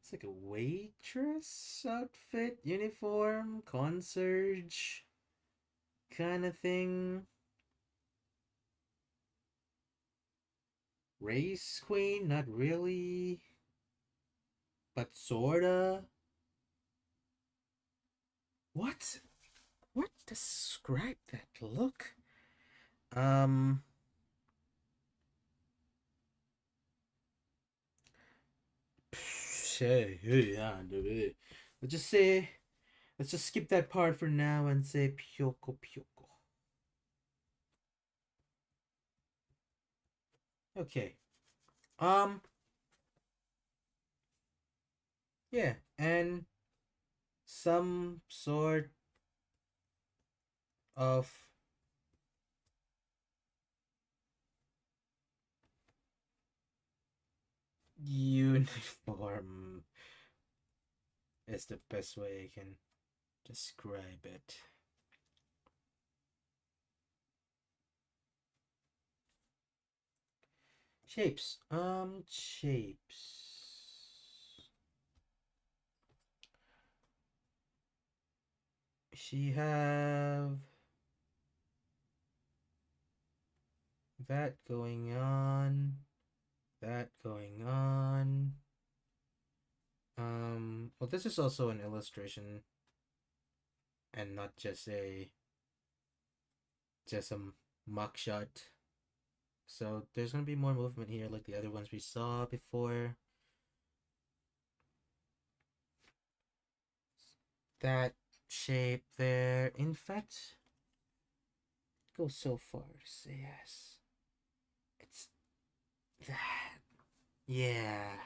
it's like a waitress outfit, uniform, concierge kind of thing. Race queen, not really, but sorta. What? What describe that look? Um, yeah, let's just say, let's just skip that part for now and say Pyoko Pyoko. Okay. Um, yeah, and some sort of uniform is the best way I can describe it. Shapes. Shapes. She have that going on. That going on. Well, this is also an illustration and not just a mock shot. So there's gonna be more movement here, like the other ones we saw before. That shape there. In fact, go so far to say yes. It's that. Yeah.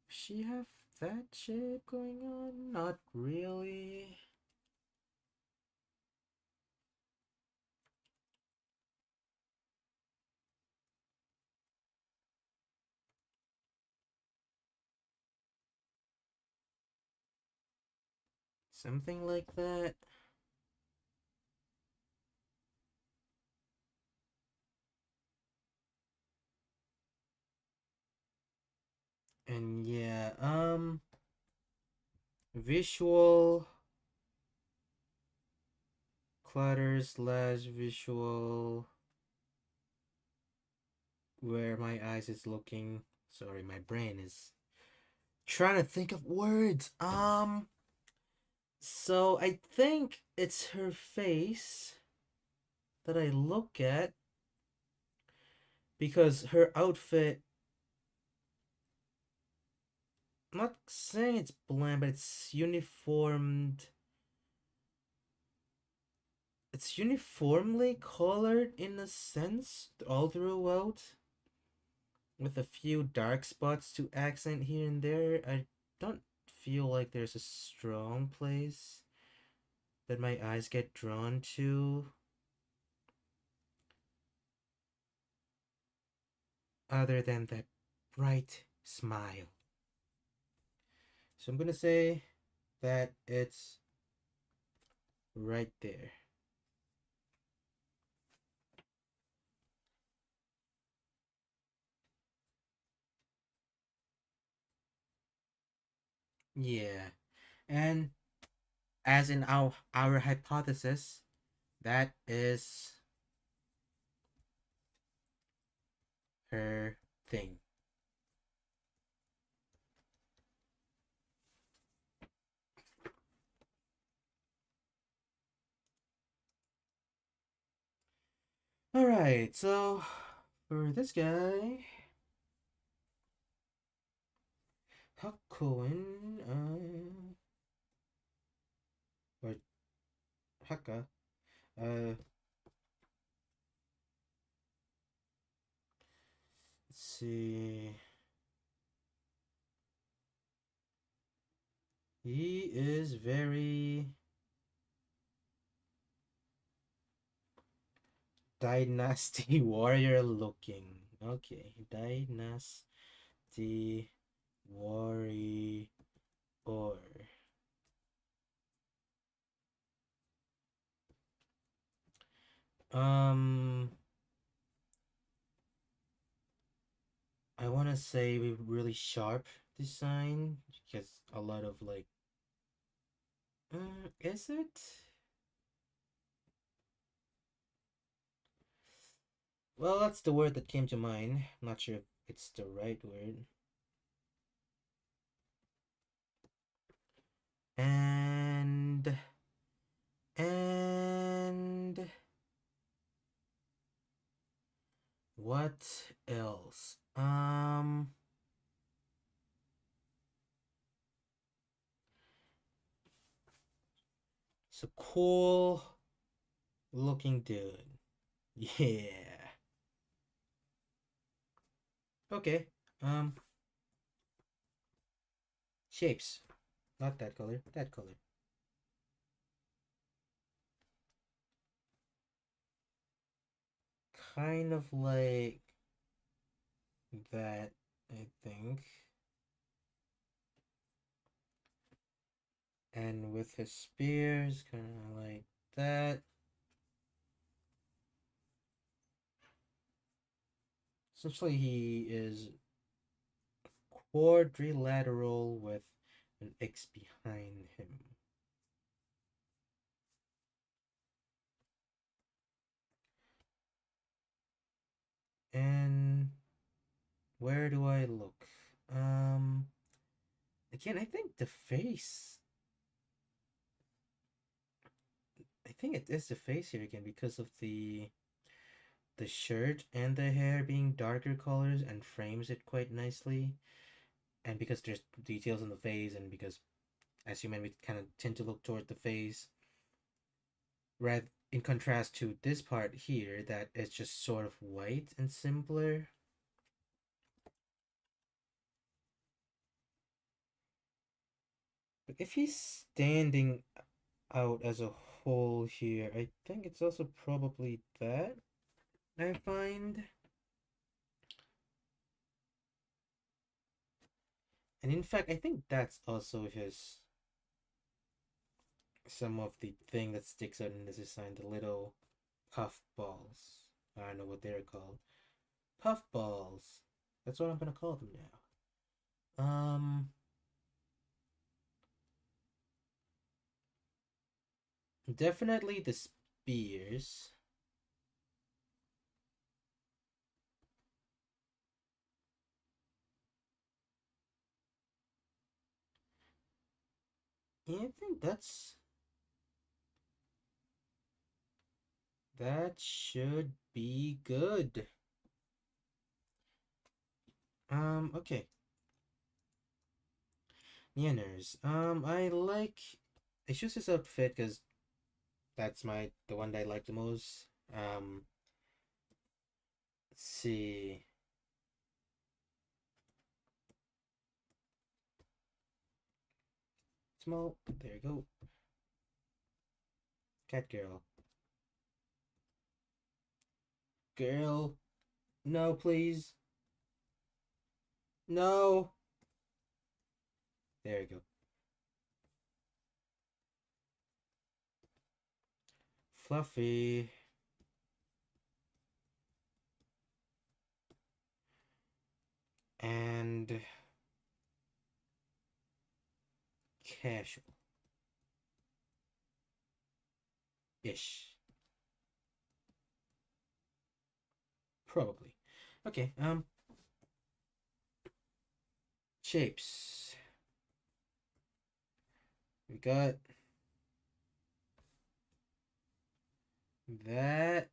She have that shape going on? Not really. Something like that. And yeah, visual clutter slash visual where my eyes is looking. Sorry, my brain is trying to think of words. So I think it's her face that I look at because her outfit, I'm not saying it's bland, but it's uniformed. It's uniformly colored in a sense all throughout, with a few dark spots to accent here and there. I don't feel like there's a strong place that my eyes get drawn to other than that bright smile. So I'm gonna say that it's right there. Yeah. And as in our hypothesis, that is her thing. Alright, so for this guy, Hakoin, or Haka, let's see. He is very dynasty warrior looking. Okay, dynasty warrior. Um, I want to say really sharp design because a lot of like, is it? Well, that's the word that came to mind. I'm not sure if it's the right word. And and what else? It's a cool looking dude. Yeah. Okay. Um, shapes. Not that color. That color. Kind of like that, I think. And with his spears, kind of like that. Essentially, he is quadrilateral with an X behind him. Where do I look? Um, Again, I think the face. I think it is the face here again because of the shirt and the hair being darker colors and frames it quite nicely. And because there's details on the face, and because as human we kind of tend to look toward the face, rather in contrast to this part here that is just sort of white and simpler. But if he's standing out as a whole here, I think it's also probably that I find. And in fact, I think that's also his some of the thing that sticks out in this design, the little puff balls. I don't know what they're called. Puff balls. That's what I'm gonna call them now. Definitely the spears. Yeah, I think that should be good. Okay. Neaners. I choose this outfit because that's the one that I like the most. Let's see. Small. There you go. Cat girl. Girl. No, please. No. There you go. Fluffy. And casual. Ish. Probably. Okay, shapes. We got that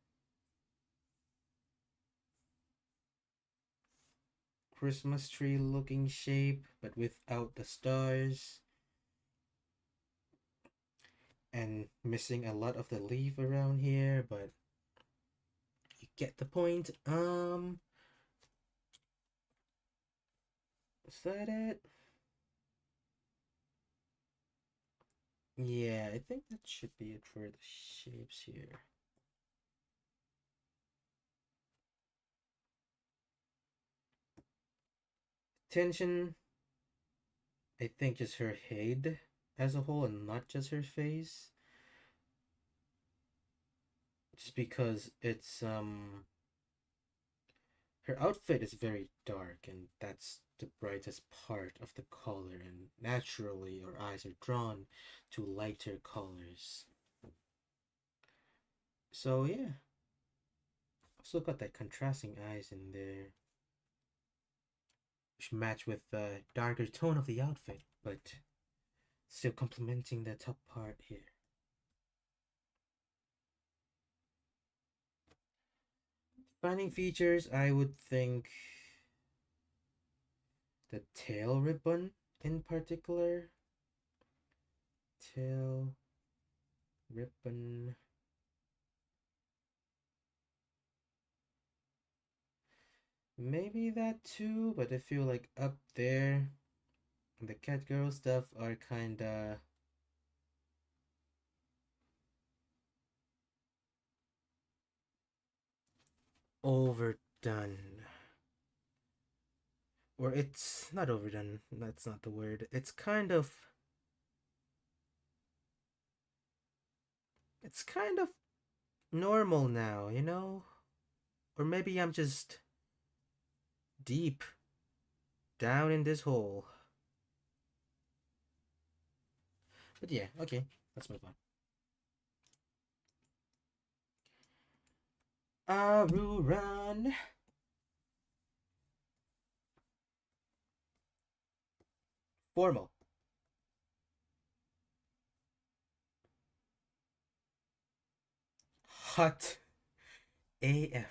Christmas tree looking shape, but without the stars. And missing a lot of the leaf around here, but you get the point. Is that it? Yeah, I think that should be it for the shapes here. Tension, I think just her head as a whole and not just her face. Just because it's her outfit is very dark and that's the brightest part of the color, and naturally our eyes are drawn to lighter colors. So yeah, also got that contrasting eyes in there, which match with the darker tone of the outfit, but still complementing the top part here. Defining features, I would think the tail ribbon in particular. Tail ribbon. Maybe that too, but I feel like up there, the cat girl stuff are kinda overdone. Or it's not overdone, that's not the word. It's kind of normal now, you know? Or maybe I'm just deep down in this hole. But yeah, okay, let's move on. Aruran. Formal. Hot AF.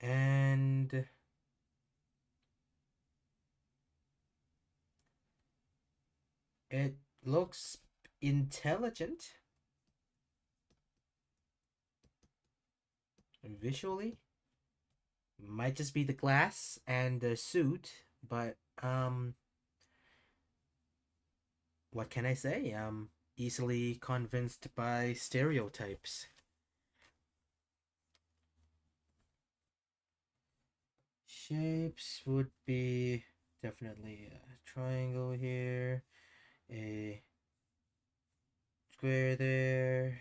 And it looks intelligent visually. Might just be the glass and the suit, but what can I say? Easily convinced by stereotypes. Shapes would be definitely a triangle here, a square there.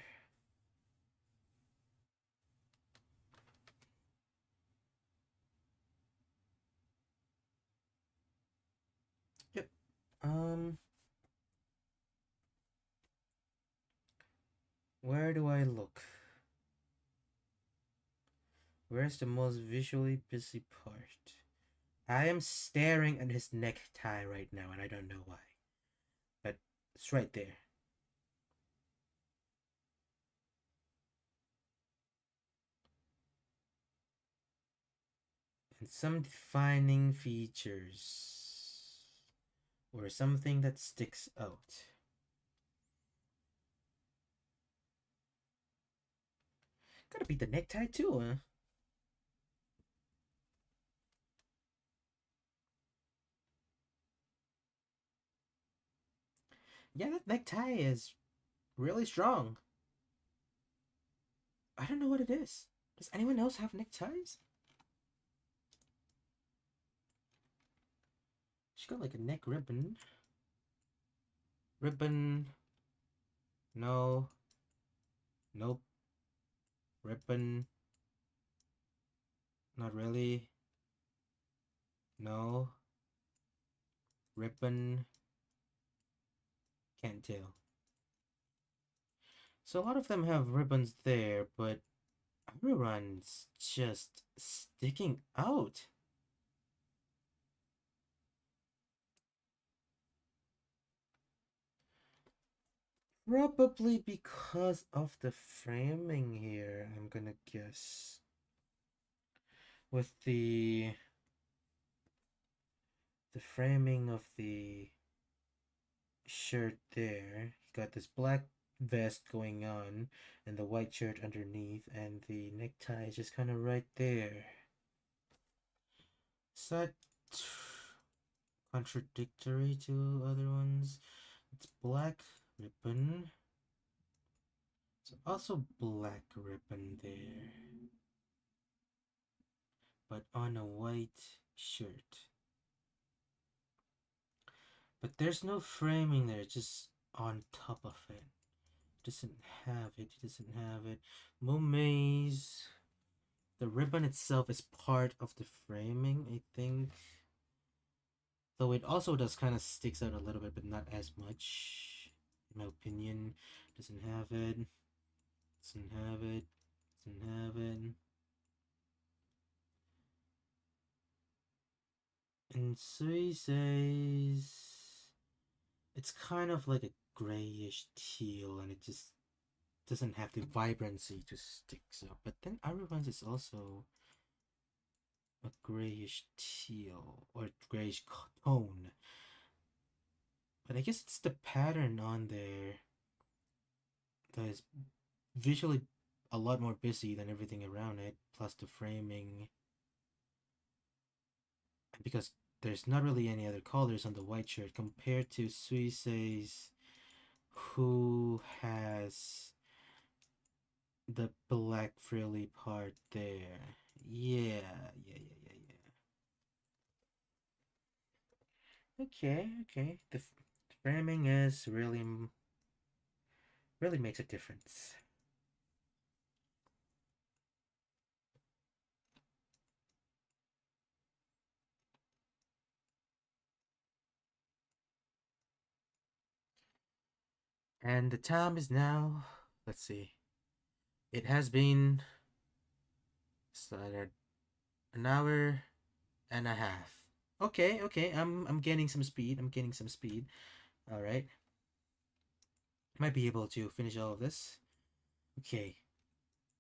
Yep. Where do I look? Where's the most visually busy part? I am staring at his necktie right now, and I don't know why. But it's right there. And some defining features. Or something that sticks out. Gotta be the necktie too, huh? Yeah, that necktie is really strong. I don't know what it is. Does anyone else have neckties? She got like a neck ribbon. Ribbon. No. Nope. Ribbon. Not really. No. Ribbon. Can't tell. So a lot of them have ribbons there, but everyone's just sticking out. Probably because of the framing here, I'm gonna guess. With the framing of the shirt there, he got this black vest going on and the white shirt underneath, and the necktie is just kind of right there. Is that contradictory to other ones? It's black ribbon. It's also black ribbon there, but on a white shirt. But there's no framing there, just on top of it. Doesn't have it, doesn't have it. Momaze. The ribbon itself is part of the framing, I think. Though it also does kind of sticks out a little bit, but not as much. In my opinion. Doesn't have it. Doesn't have it. Doesn't have it. And Sui says it's kind of like a grayish teal, and it just doesn't have the vibrancy to stick. So, but then Everyone's is also a grayish teal or grayish tone. But I guess it's the pattern on there that is visually a lot more busy than everything around it, plus the framing. And because there's not really any other colors on the white shirt compared to Suisei's, who has the black frilly part there. Yeah. Okay. The framing is really makes a difference. And the time is now, let's see, it has been Started an hour and a half. Okay, okay. I'm gaining some speed. I'm gaining some speed. All right. Might be able to finish all of this. Okay.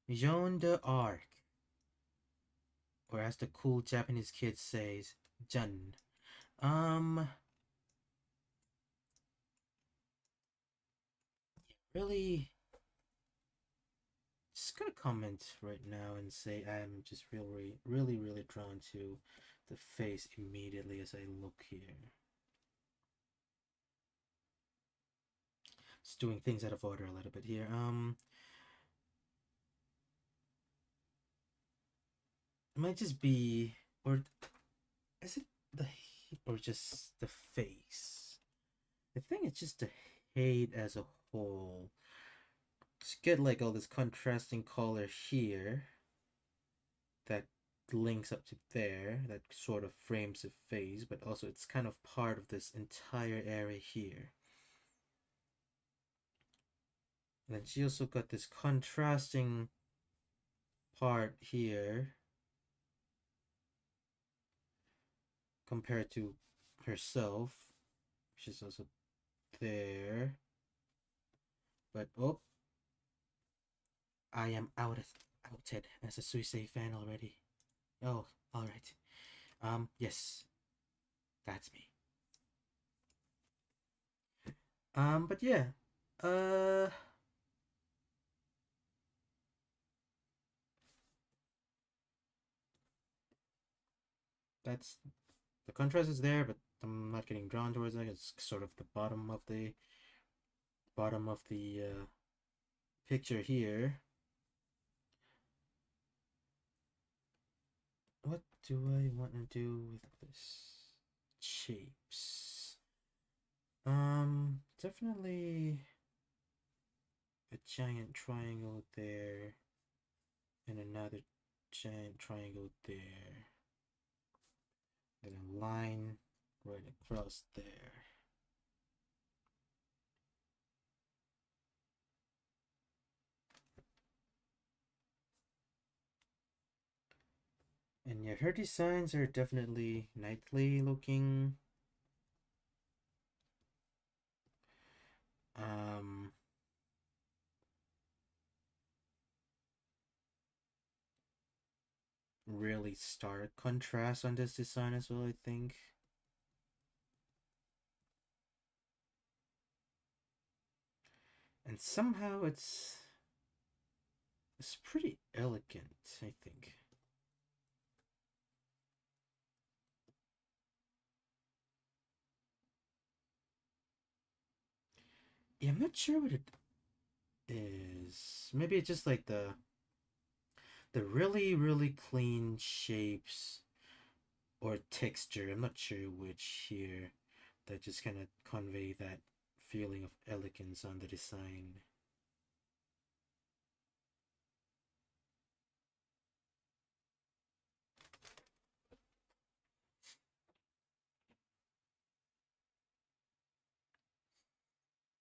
Jean d'Arc, or as the cool Japanese kid says, Jun. Um, really, just gonna comment right now and say I'm just really drawn to the face immediately as I look here. Just doing things out of order a little bit here. It might just be, or is it the, or just the face? I think it's just the head as a whole. Just get like all this contrasting color here that links up to there, that sort of frames the face, but also it's kind of part of this entire area here. And then she also got this contrasting part here compared to herself. She's also there. But oh, I am outed as a Suisei fan already. Oh, alright. Yes, that's me. But yeah. Uh that's the contrast is there, but I'm not getting drawn towards it. It's sort of the bottom of the picture here. What do I want to do with this? Shapes. Definitely a giant triangle there, and another giant triangle there. Then a line right across there. And yeah, her designs are definitely knightly looking. Um, really stark contrast on this design as well, I think. And somehow it's pretty elegant, I think. Yeah, I'm not sure what it is. Maybe it's just like the really clean shapes or texture. I'm not sure which here that just kind of convey that feeling of elegance on the design.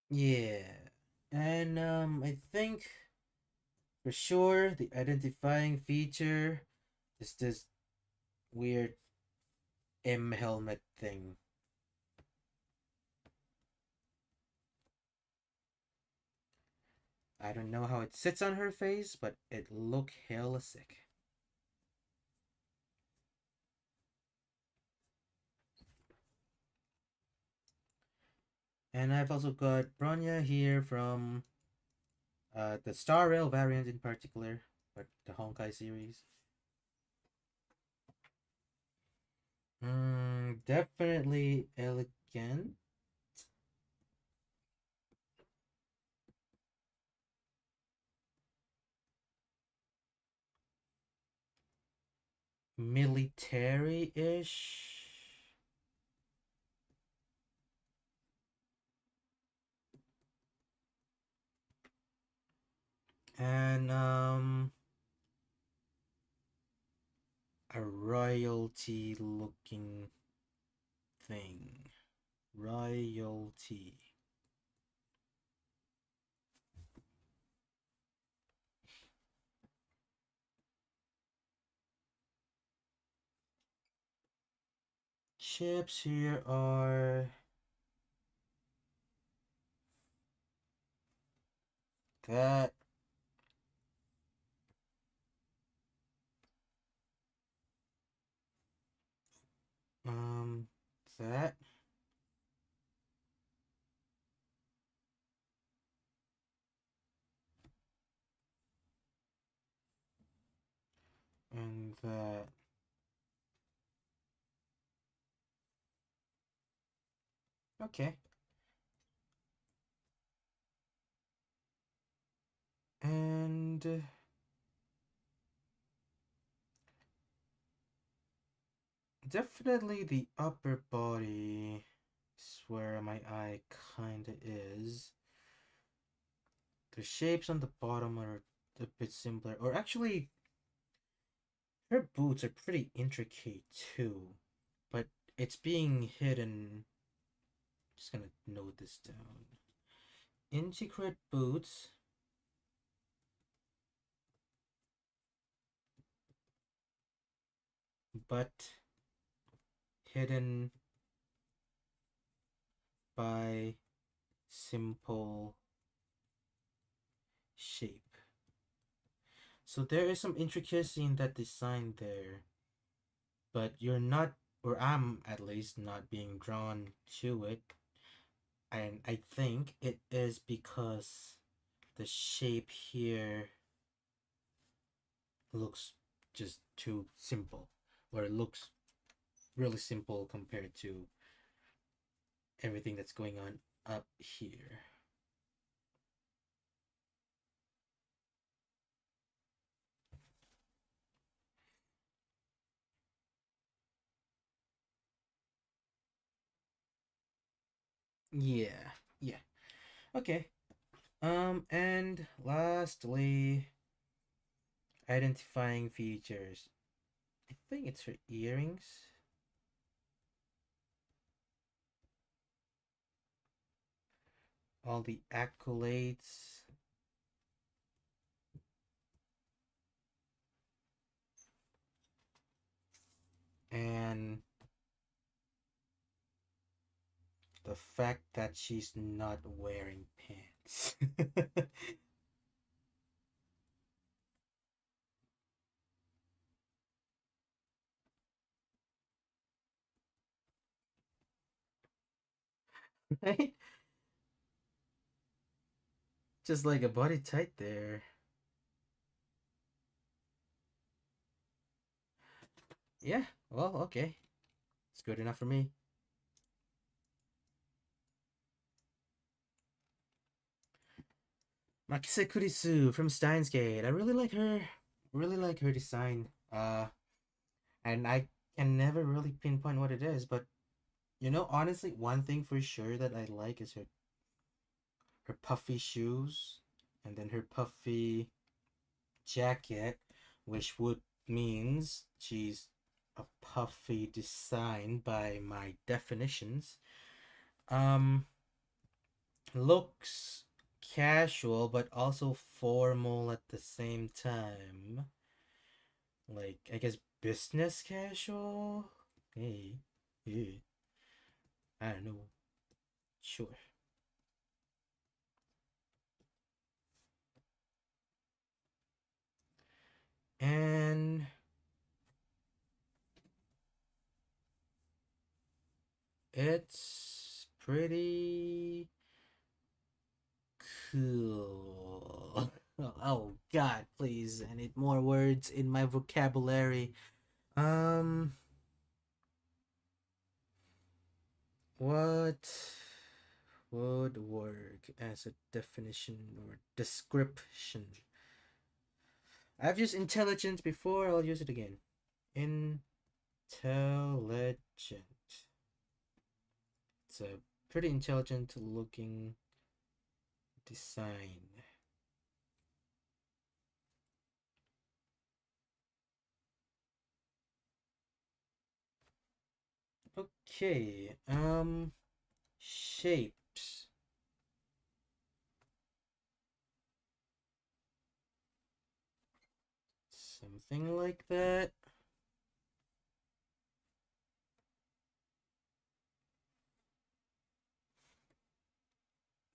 Yeah. And I think for sure the identifying feature is this weird M helmet thing. I don't know how it sits on her face, but it look hella sick. And I've also got Bronya here from the Star Rail variant in particular, but the Honkai series. Definitely elegant. Military-ish. And a royalty looking thing. Royalty. chips here are that, um, that, and that. Okay. And definitely the upper body is where my eye kinda is. The shapes on the bottom are a bit simpler. Or actually, her boots are pretty intricate too. But it's being hidden. Just gonna note this down. Intricate boots, but hidden by simple shape. So there is some intricacy in that design there, but you're not, or I'm at least not being drawn to it. And I think it is because the shape here looks just too simple, or it looks really simple compared to everything that's going on up here. Yeah, yeah. Okay. And lastly, identifying features. I think it's her earrings. All the accolades. And the fact that she's not wearing pants. Right? Just like a body tight there. Yeah, well, okay. It's good enough for me. Makise Kurisu from Steins Gate. I really like her. Really like her design. And I can never really pinpoint what it is, but honestly, one thing for sure that I like is her puffy shoes, and then her puffy jacket, which would means she's a puffy design by my definitions. Um, looks casual but also formal at the same time. Like I guess business casual. Hey, hey, I don't know. Sure. And it's pretty cool. Oh God, please! I need more words in my vocabulary. Um, what would work as a definition or description? I've used intelligent before. I'll use it again. Intelligent. It's a pretty intelligent looking design. Okay. Shapes. Something like that.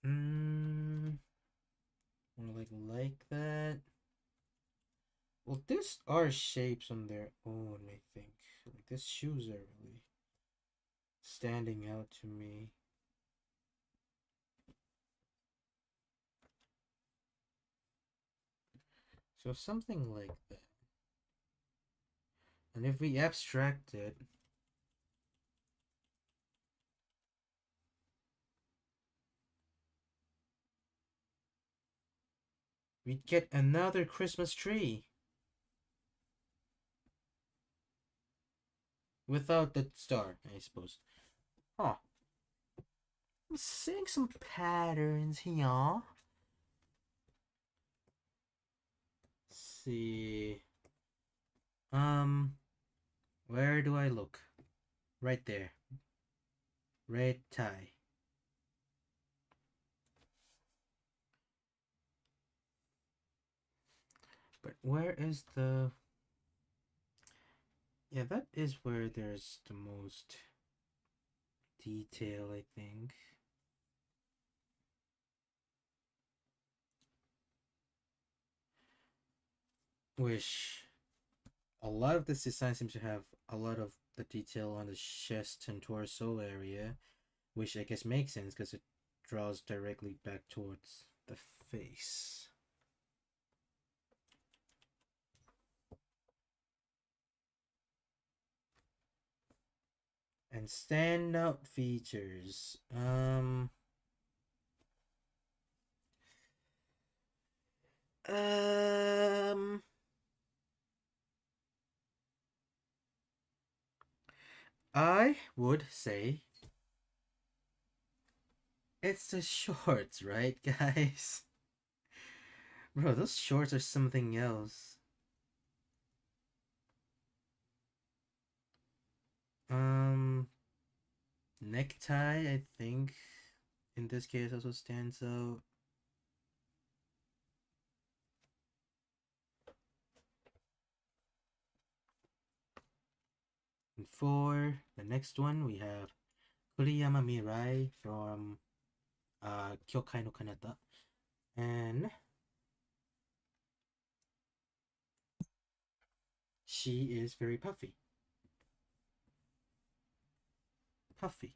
Mm, or like that. Well, these are shapes on their own, I think. Like these shoes are really standing out to me. So something like that. And if we abstract it, we'd get another Christmas tree without the star, I suppose. Huh. I'm seeing some patterns here. Let's see. Um, where do I look? Right there. Red tie. But where is the... Yeah, that is where there's the most detail, I think. Which a lot of this design seems to have a lot of the detail on the chest and torso area, which I guess makes sense because it draws directly back towards the face. And standout features. Um I would say it's the shorts, right, guys? Bro, those shorts are something else. Um Necktie, I think in this case also stands out. And for the next one, we have Kuriyama Mirai from Kyokai no Kanata. And she is very puffy. Puffy.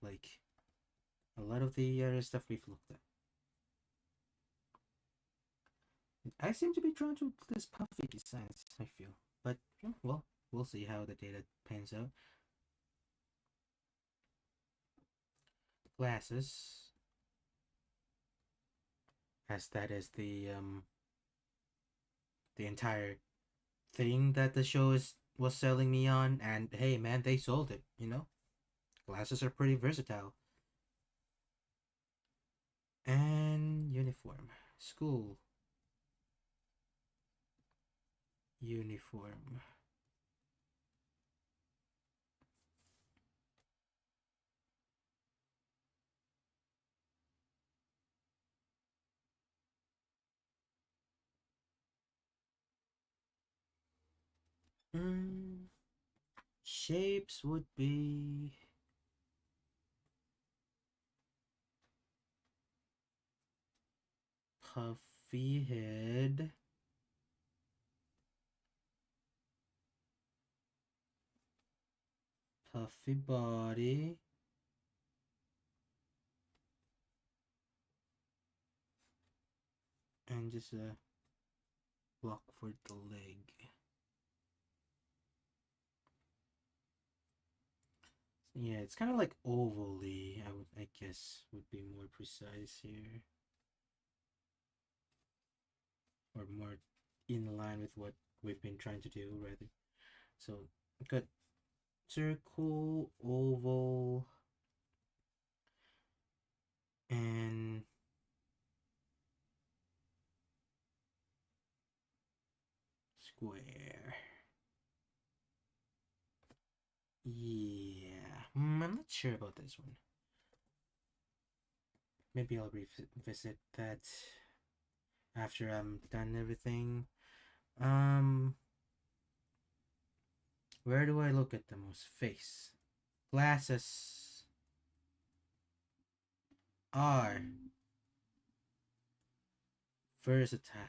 Like a lot of the other stuff we've looked at. I seem to be drawn to this puffy designs, I feel. But, well, we'll see how the data pans out. Glasses. As that is the entire thing that the show was selling me on, and hey man, they sold it, you know? Glasses are pretty versatile. And uniform. School uniform. Mm, shapes would be puffy head, puffy body, and just a block for the leg. Yeah, it's kind of like ovally. I guess, would be more precise here, or more in line with what we've been trying to do, rather. So, got circle, oval, and square. Yeah, I'm not sure about this one. Maybe I'll revisit that after I'm done everything. Um, where do I look at the most? Face. Glasses are Versatile.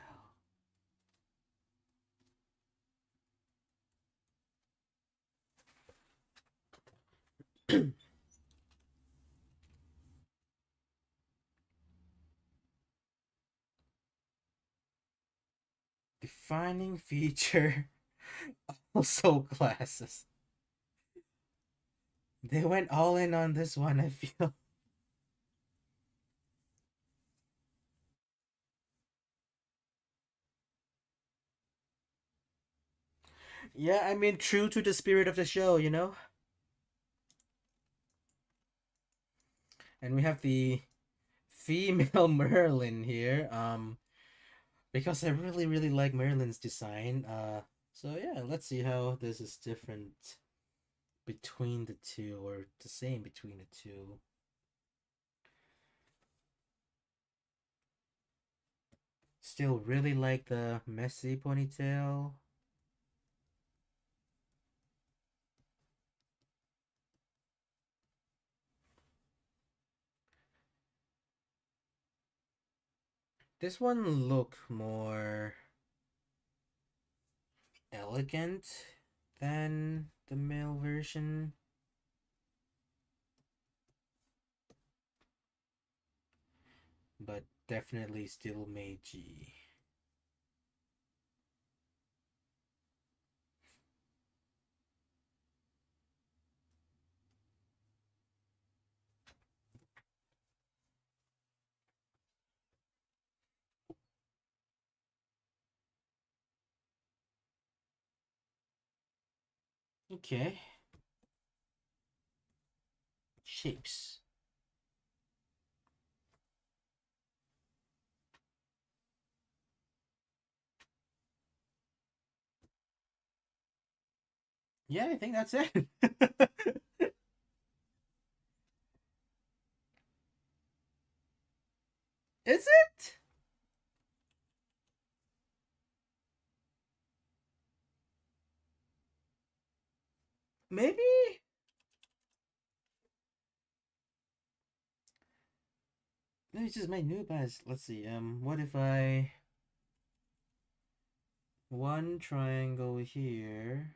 Defining feature. Also glasses. They went all in on this one, I feel. Yeah, I mean, true to the spirit of the show, you know? And we have the female Merlin here. Because I really, really like Merlin's design. So yeah, let's see how this is different between the two, or the same between the two. Still really like the messy ponytail. This one look more elegant than the male version, but definitely still Meiji. Okay, shapes. Yeah, I think that's it. Is it? Maybe? Maybe it's just my noob eyes. Let's see. What if I one triangle here,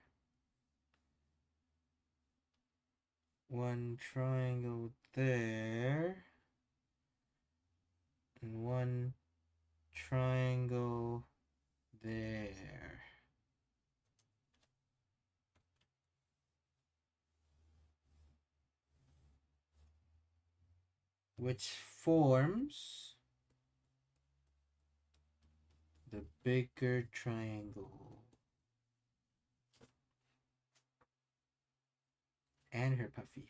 one triangle there, and one triangle there. Which forms the bigger triangle and her puffy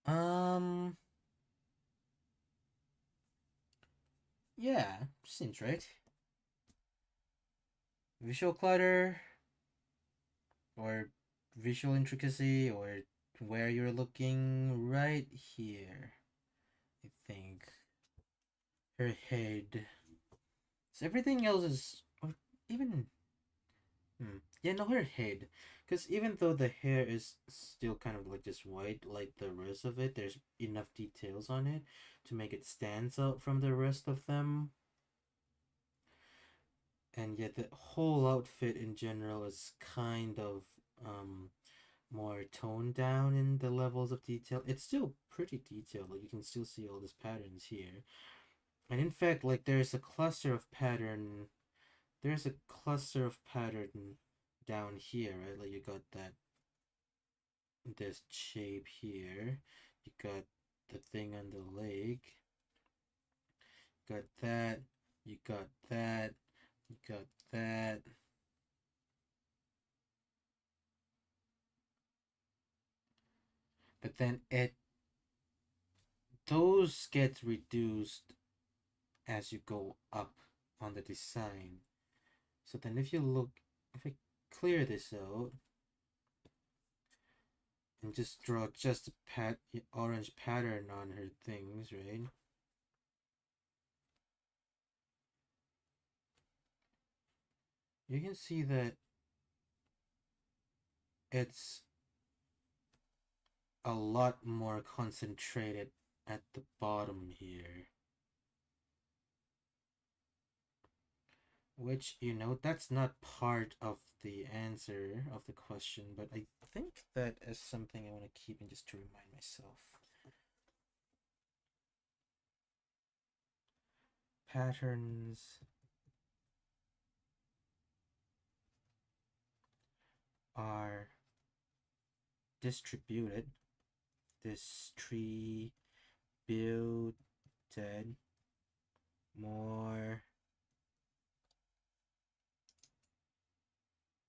head. Um, yeah, seems right. Visual clutter, or visual intricacy, or where you're looking right here. I think her head. So everything else is, or even, yeah, no, her head. Because even though the hair is still kind of like just white, like the rest of it, there's enough details on it to make it stands out from the rest of them. And yet the whole outfit in general is kind of um more toned down in the levels of detail. It's still pretty detailed, like you can still see all these patterns here. And in fact, like there's a cluster of pattern down here, right? Like you got that this shape here. You got the thing on the leg. Got that. You got that. You got that. But then it those get reduced as you go up on the design. So then if I clear this out and just draw just a orange pattern on her things, right? You can see that it's a lot more concentrated at the bottom here. Which, that's not part of the answer of the question, but I think that is something I want to keep in just to remind myself. Patterns are distributed, distributed more.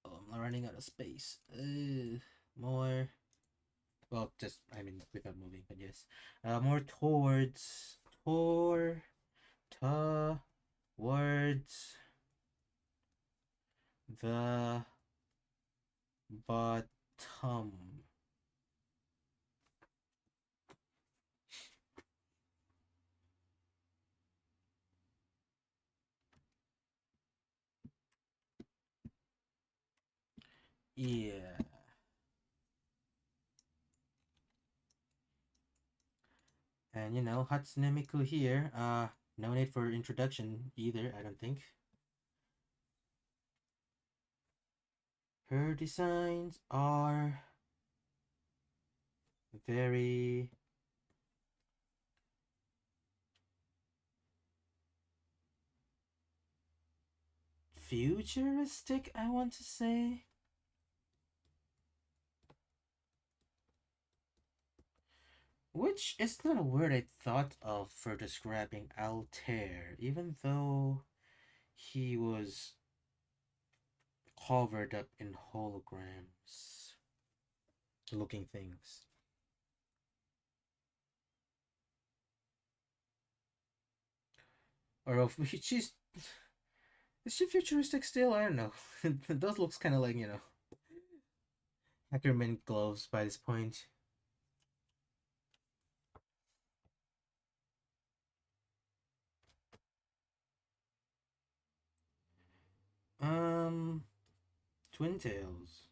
Oh, I'm running out of space. More. Well, just I mean without moving, but yes, more towards the bottom. Yeah. And Hatsune Miku here. No need for introduction either, I don't think. Her designs are very futuristic, I want to say. Which is not a word I thought of for describing Altair, even though he was covered up in holograms looking things. Or if she's is she futuristic still? I don't know. Those looks kind of like Ackerman gloves by this point. Um, Twin Tails.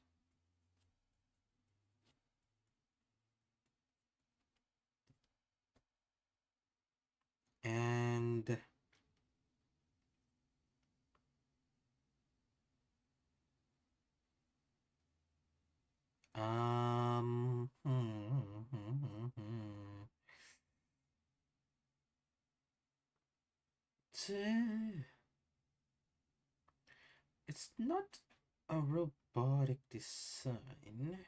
And um, it's not a robotic design.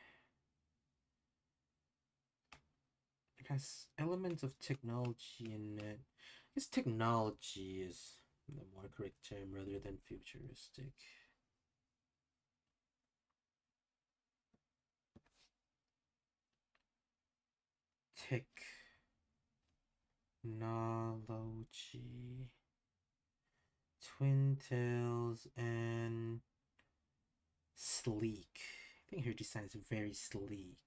It has elements of technology in it. This technology is the more correct term rather than futuristic. Technology. Twin Tails and sleek. I think her design is very sleek.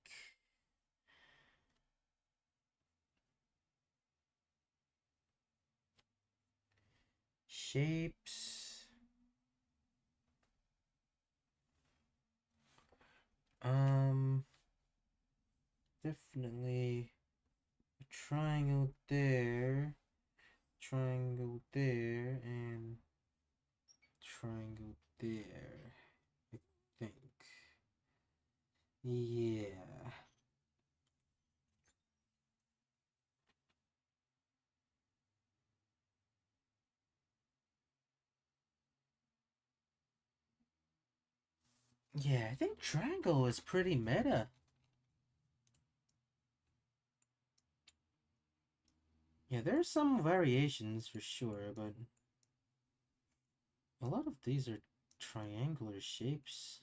Shapes. Um, Definitely a triangle there, and triangle there. I think. Yeah. Yeah, I think triangle is pretty meta. Yeah, there's some variations for sure, but a lot of these are triangular shapes.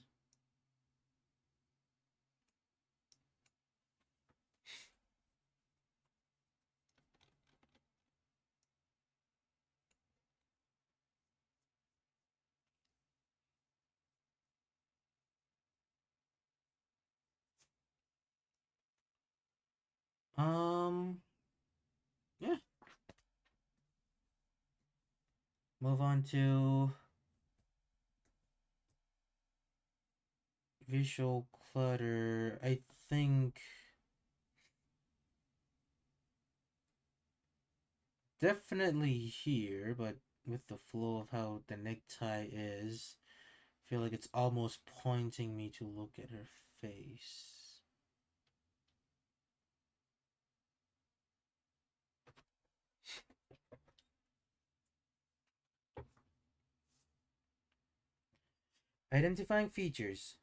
Um, yeah. Move on to visual clutter. I think definitely here, but with the flow of how the necktie is, I feel like it's almost pointing me to look at her face. Identifying features.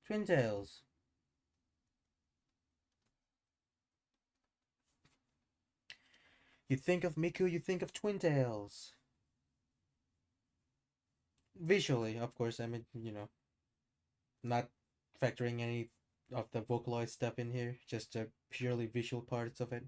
Twin tails. You think of Miku, you think of twin tails. Visually, of course, I mean, not factoring any of the vocaloid stuff in here, just the purely visual parts of it.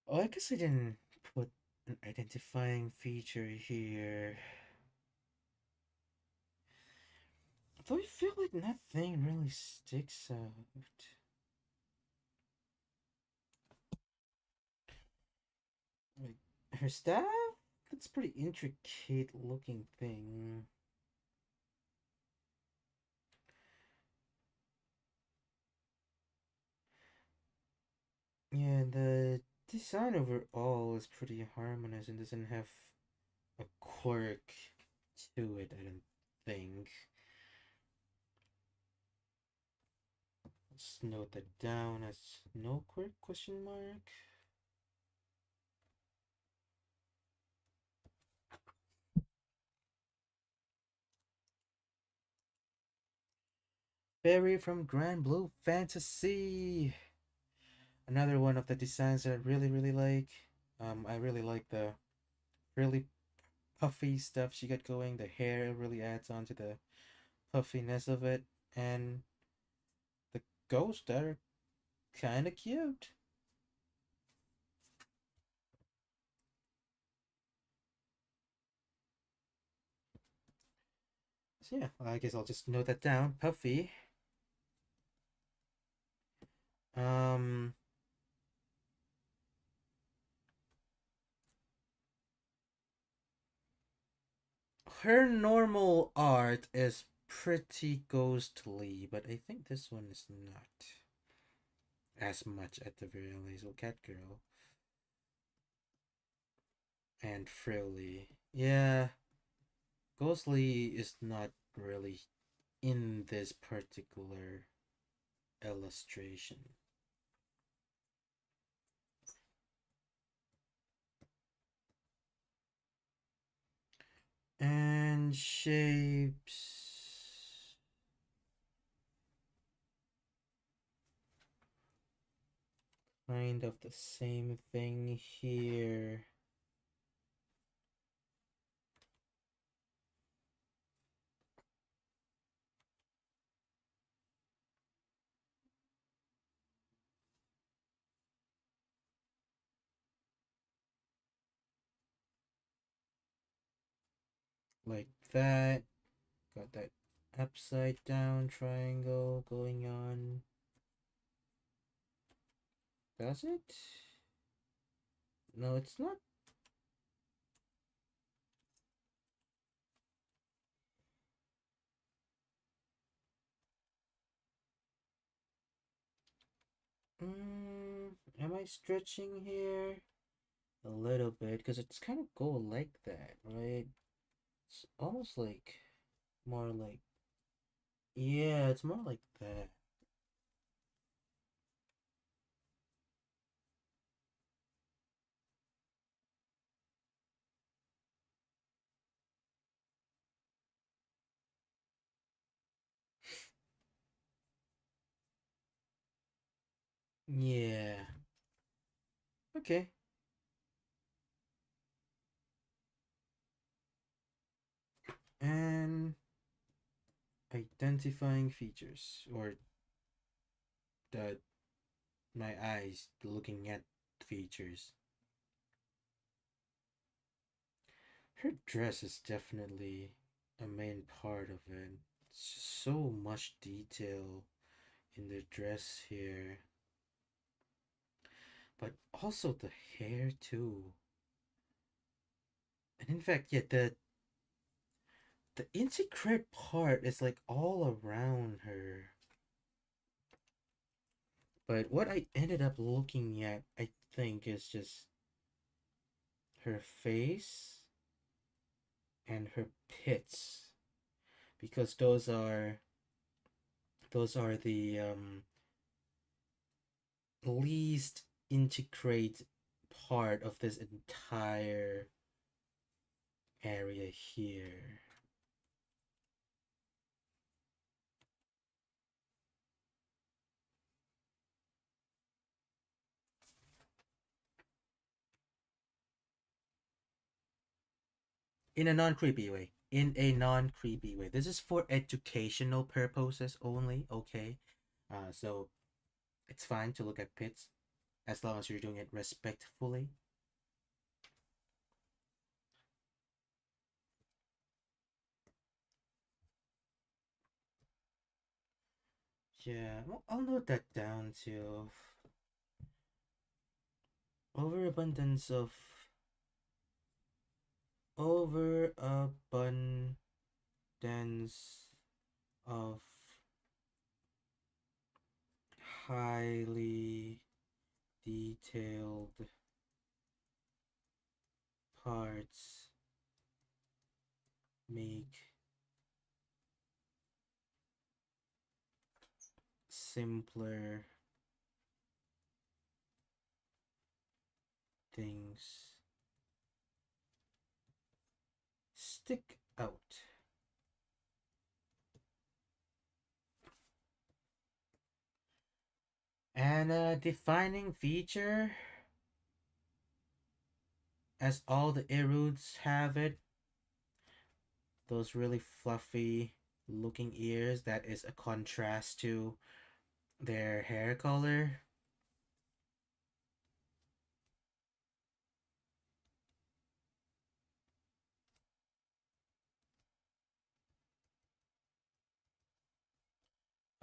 Oh, I guess I didn't put an identifying feature here. Though I feel like nothing really sticks out. Like her staff? That's a pretty intricate looking thing. Yeah, the design overall is pretty harmonious and doesn't have a quirk to it, I don't think. Let's note that down as no quirk question mark. Barry from Grand Blue Fantasy. Another one of the designs that I really like. I really like the really puffy stuff she got going. The hair really adds on to the puffiness of it, and the ghosts are kind of cute. So yeah, I guess I'll just note that down. Puffy. Um, her normal art is pretty ghostly, but I think this one is not as much at the very least. Oh, Cat Girl and Frilly. Yeah, ghostly is not really in this particular illustration. And shapes. Kind of the same thing here. Like that. Got that upside down triangle going on. Does it? No, it's not. Am I stretching here? A little bit, because it's kind of go like that, right? It's almost like more like, yeah, it's more like that. Yeah. Okay. And identifying features, or the my eyes looking at features. Her dress is definitely a main part of it. So much detail in the dress here, but also the hair too. And in fact, yeah, The integrate part is like all around her. But what I ended up looking at, I think, is just her face and her pits, because those are the least integrate part of this entire area here. In a non creepy way. In a non creepy way. This is for educational purposes only, okay? So it's fine to look at pits as long as you're doing it respectfully. Yeah, well, I'll note that down too. Overabundance of overabundance of highly detailed parts make simpler things stick out. And a defining feature, as all the Eruds have it, those really fluffy looking ears, that is a contrast to their hair color.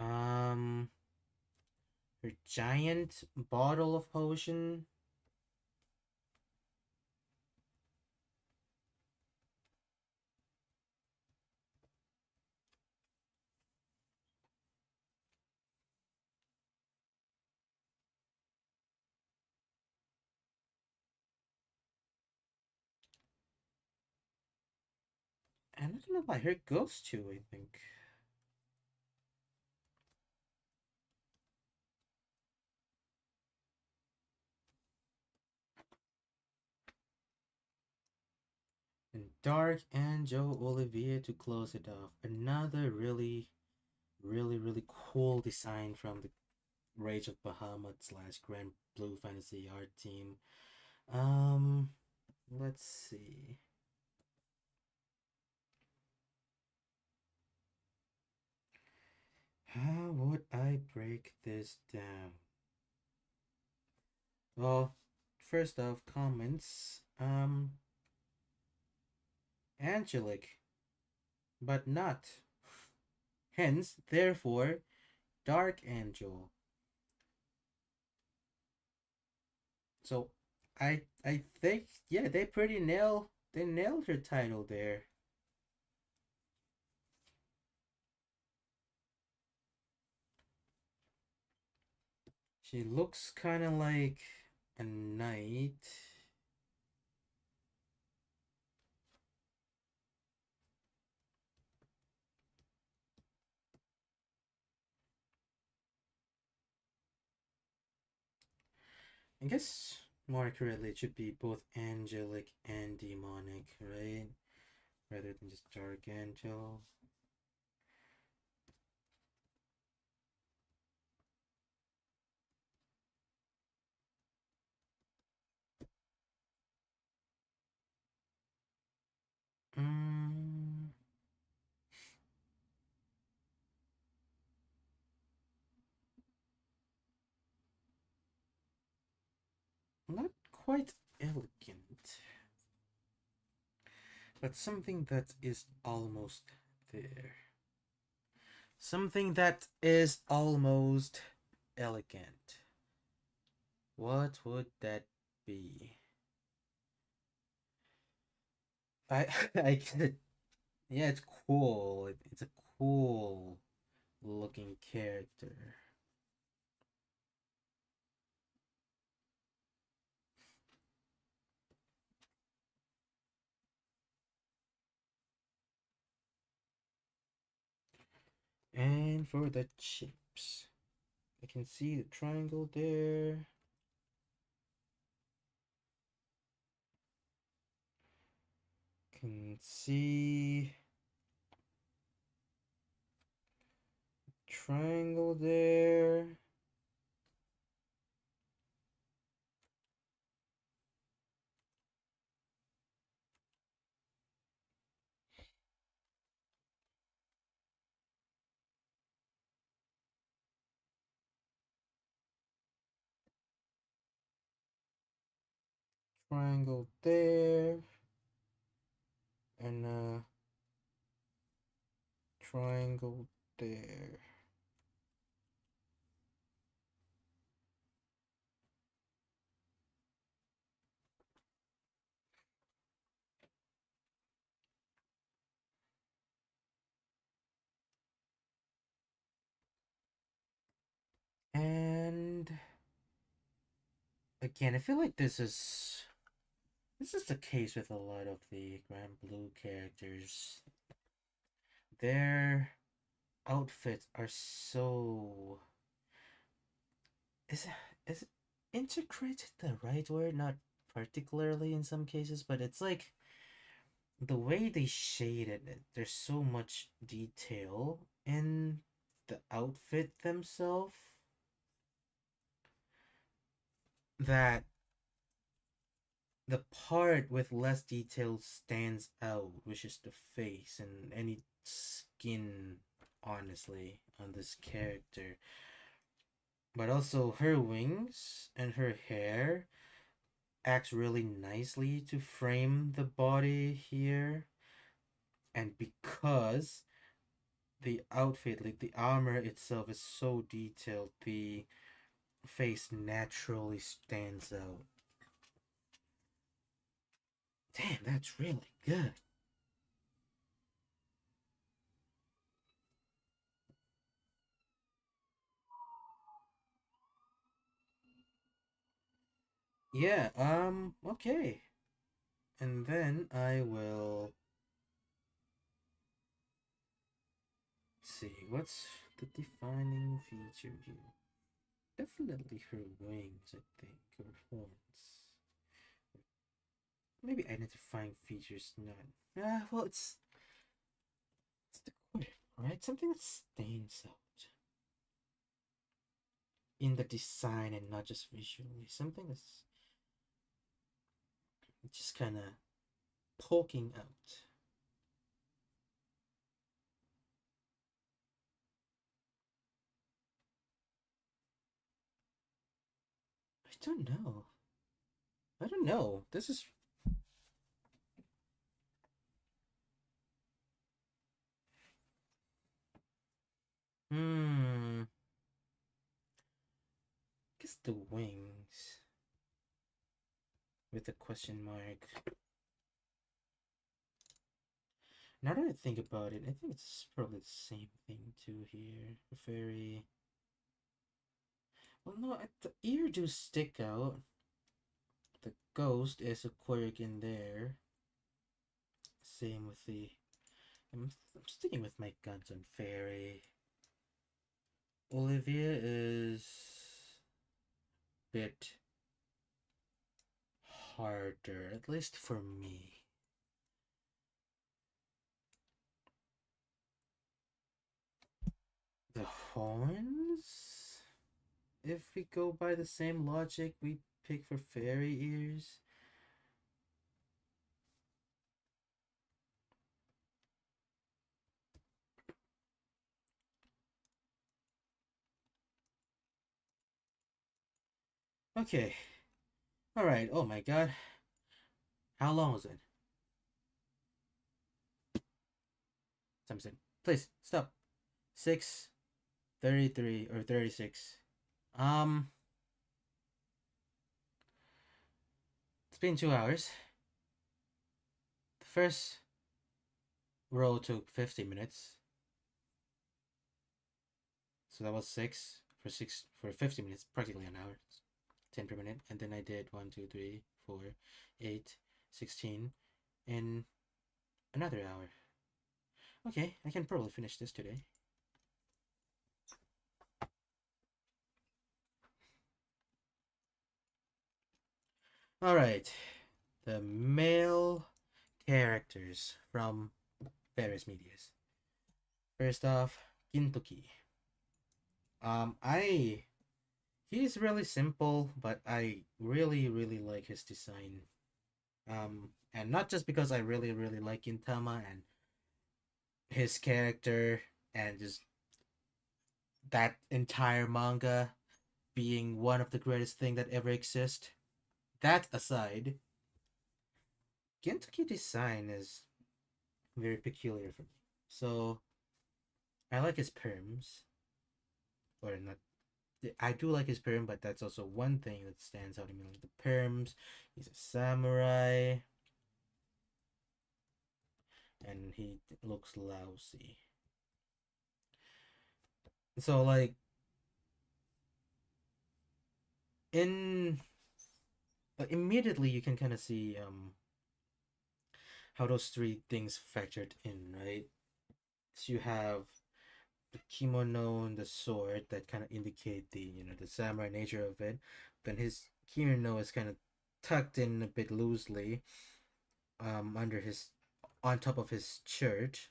Um, her giant bottle of potion. And I don't know why her ghost too, I think. And Dark Angel Olivia to close it off. Another really cool design from the Rage of Bahamut slash Grand Blue Fantasy art team. Um, let's see. How would I break this down? Well, first off, comments. Angelic, but not. Hence, therefore, Dark Angel. So, I think, yeah, they nailed her title there. She looks kind of like a knight. I guess more accurately, it should be both angelic and demonic, right? Rather than just dark angel. Mm, not quite elegant, but something that is almost there. Something that is almost elegant. What would that be? I I could Yeah, it's cool. It's a cool looking character. And for the shapes, I can see the triangle there. Can see triangle there. Triangle there. And triangle there. And again, I feel like this is the case with a lot of the Grand Blue characters. Their outfits are so is is integrated the right word? Not particularly in some cases, but it's like the way they shaded it. There's so much detail in the outfit themselves that the part with less detail stands out, which is the face and any skin, honestly, on this character. But also her wings and her hair acts really nicely to frame the body here. And because the outfit, like the armor itself, is so detailed, the face naturally stands out. Damn, that's really good. Yeah, okay. And then I will see what's the defining feature here. Definitely her wings, I think, or horns. Maybe identifying features, not. Well, it's the quip, right? Something that stands out in the design and not just visually. Something that's just kind of poking out. I don't know. I don't know. This is. Hmm. I guess the wings with a question mark. Now that I think about it, I think it's probably the same thing too here. Very. Well, no, the ear do stick out. The ghost is a quirk in there. Same with the. I'm sticking with my guns on fairy. Olivia is a bit harder, at least for me. The horns? If we go by the same logic we pick for fairy ears. Okay. Alright, oh my god. How long was it? Something. Please, stop. 6:33 or 36. Um, it's been 2 hours. The first row took 50 minutes. So that was six for 50 minutes, practically an hour. 10 per minute. And then I did 1, 2, 3, 4, 8, 16 in another hour. Okay, I can probably finish this today. Alright. The male characters from various medias. First off, Gintoki. I he's really simple, but I really like his design. And not just because I really like Gintama and his character and just that entire manga being one of the greatest thing that ever exist. That aside, Gintoki design is very peculiar for me. So I like his perms, or not. I do like his perm, but that's also one thing that stands out to me. Like the perms, he's a samurai, and he looks lousy. So like in immediately you can kind of see how those three things factored in, right? So you have the kimono and the sword that kind of indicate the the samurai nature of it. Then his kimono is kind of tucked in a bit loosely under his on top of his shirt,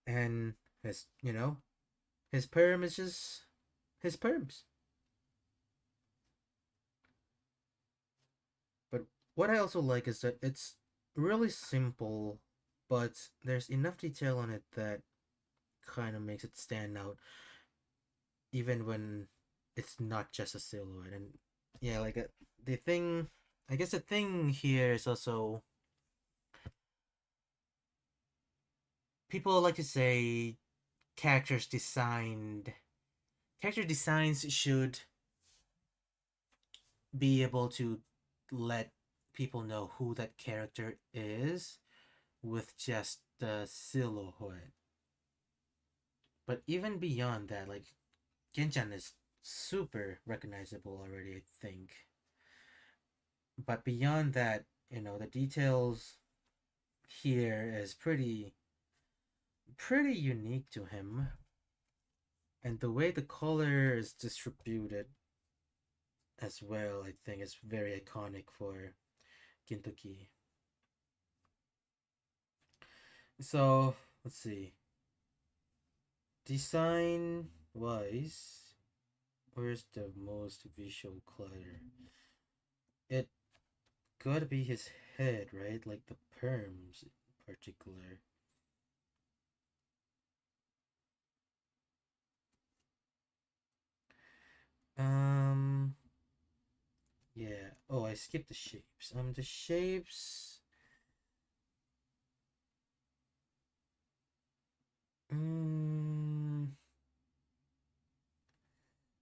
and his his perm is just his perms. But what I also like is that it's really simple, but there's enough detail on it that kind of makes it stand out, even when it's not just a silhouette. And yeah, like the thing, I guess the thing here is also people like to say characters designed character designs should be able to let people know who that character is with just the silhouette. But even beyond that, like Genchan is super recognizable already, I think. But beyond that, the details here is pretty unique to him. And the way the color is distributed as well, I think is very iconic for Gintoki. So let's see. Design wise, where's the most visual clutter? It gotta be his head, right? Like the perms in particular. Um yeah. Oh, I skipped the shapes. The shapes. Um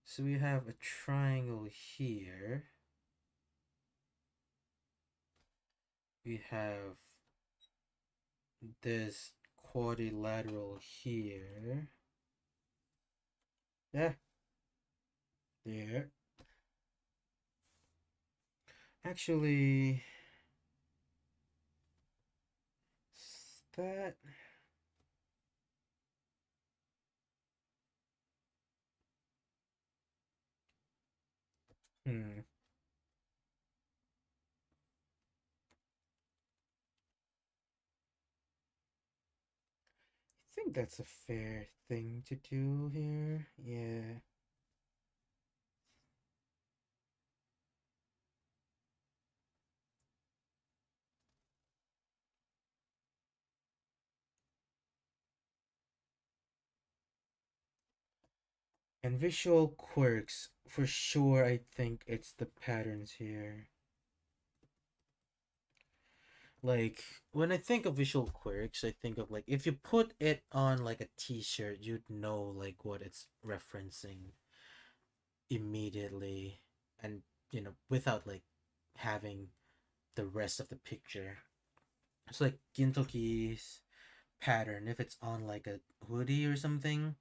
so we have a triangle here. We have this quadrilateral here. Yeah, there. Actually, that. Hmm. I think that's a fair thing to do here. Yeah. And visual quirks, for sure, I think it's the patterns here. Like, when I think of visual quirks, I think of like, if you put it on like a t shirt, you'd know like what it's referencing immediately. And, without like having the rest of the picture. It's like Gintoki's pattern. If it's on like a hoodie or something,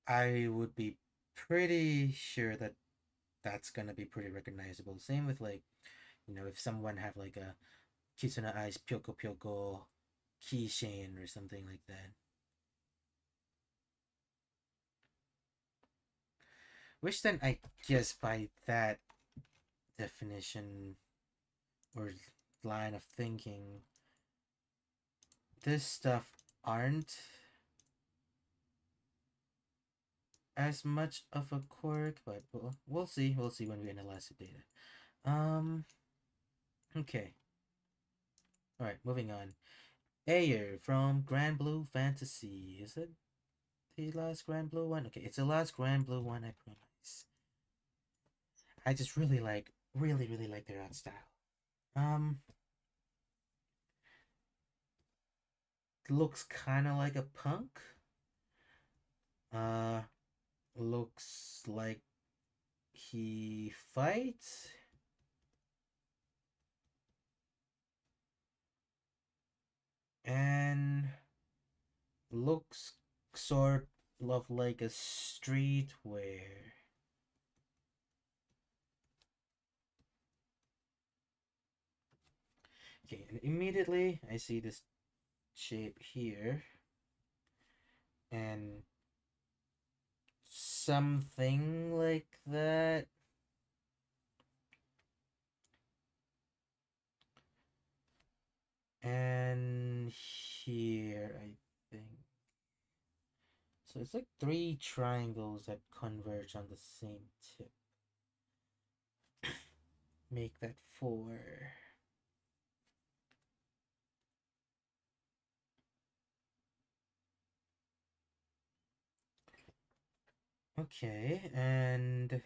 I would be pretty sure that that's gonna be pretty recognizable. Same with like, if someone have like a Kitsuna Eyes Pyoko Pyoko keychain or something like that. Which then I guess by that definition or line of thinking, this stuff aren't as much of a quirk, but we'll see. We'll see when we analyze the data. Um. Okay. All right. Moving on. Ayer from Grand Blue Fantasy. Is it the last Grand Blue one? Okay, it's the last Grand Blue one. I promise. I just really like their art style. Um. Looks kind of like a punk. Uh. Looks like he fights and looks sort of like a streetwear. Okay, and immediately I see this shape here and something like that. And here, I think. So it's like three triangles that converge on the same tip. Make that four. Okay, and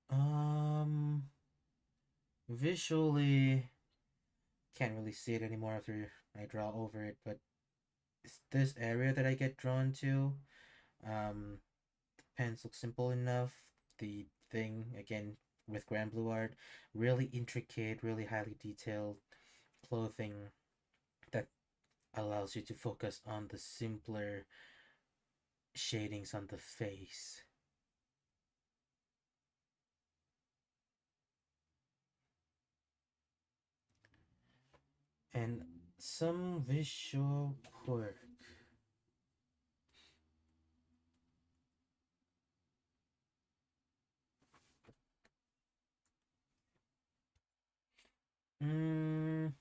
um visually can't really see it anymore after I draw over it, but it's this area that I get drawn to. Um Pens look simple enough. The thing again with Grand Blue Art, really intricate, really highly detailed clothing that allows you to focus on the simpler shadings on the face. And some visual quirk. Mm,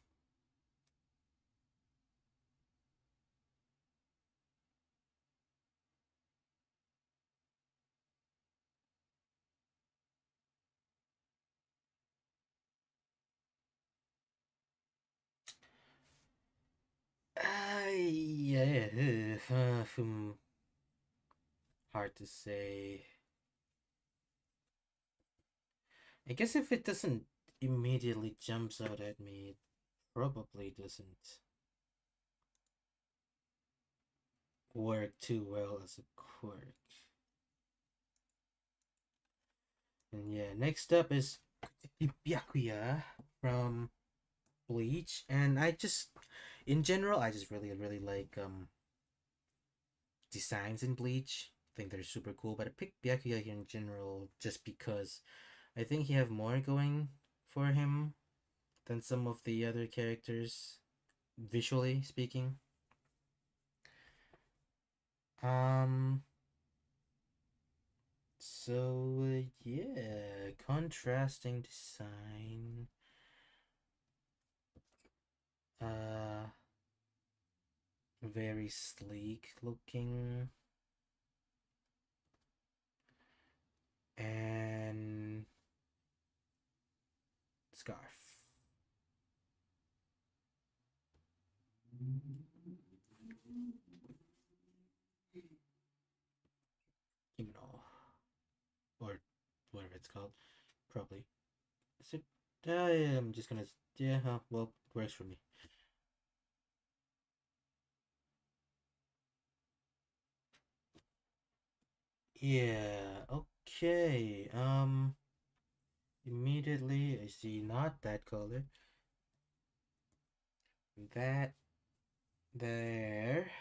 yeah, hard to say. I guess if it doesn't immediately jumps out at me, it probably doesn't work too well as a quirk. And yeah, next up is Byakuya from Bleach, and in general, I just really like designs in Bleach. I think they're super cool, but I picked Byakuya here in general just because I think he have more going for him than some of the other characters, visually speaking. Um, yeah, contrasting design. Uh, very sleek looking. And scarf. Kimono. Or whatever it's called. Probably. Is it? Yeah, I'm just gonna. Yeah, well, works for me. Yeah, Okay. Immediately I see not that color. That there.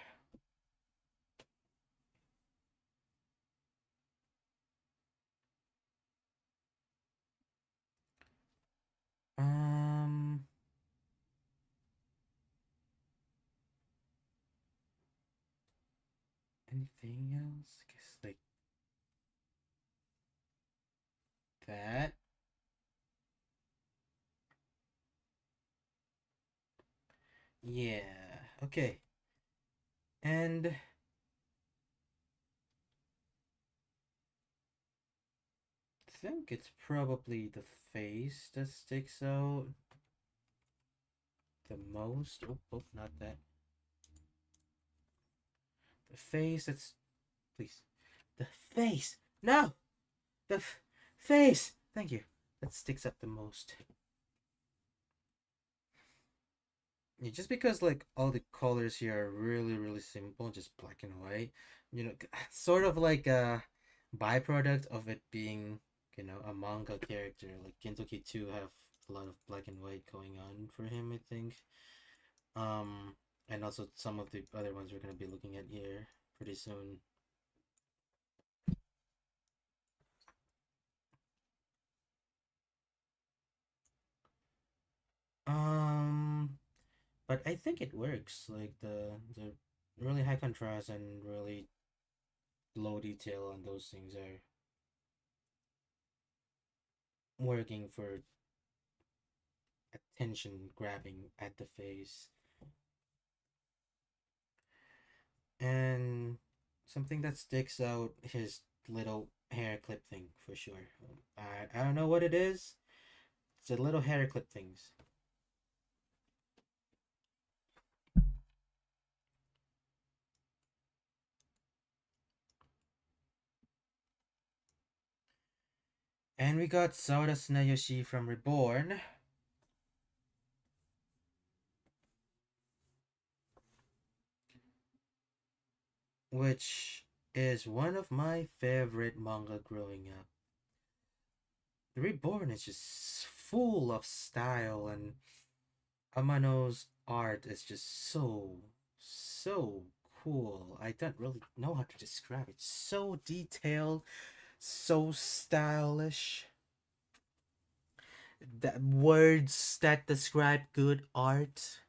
Um. Anything else? I guess like that. Yeah. Okay. And I think it's probably the face that sticks out the most. Oh, oh, not that. The face that's. Please. The face! No! The face! Thank you. That sticks out the most. Yeah, just because like all the colors here are really really simple, just black and white, sort of like a byproduct of it being, a manga character. Like Gintoki 2 have a lot of black and white going on for him, I think. Um, and also some of the other ones we're gonna be looking at here pretty soon. Um, but I think it works. Like the really high contrast and really low detail on those things are working for attention grabbing at the face. And something that sticks out his little hair clip thing for sure. I don't know what it is. It's a little hair clip things. And we got Soda Tsunayoshi from Reborn, which is one of my favorite manga growing up. The Reborn is just full of style, and Amano's art is just so cool. I don't really know how to describe it. So detailed, so stylish. That words that describe good art.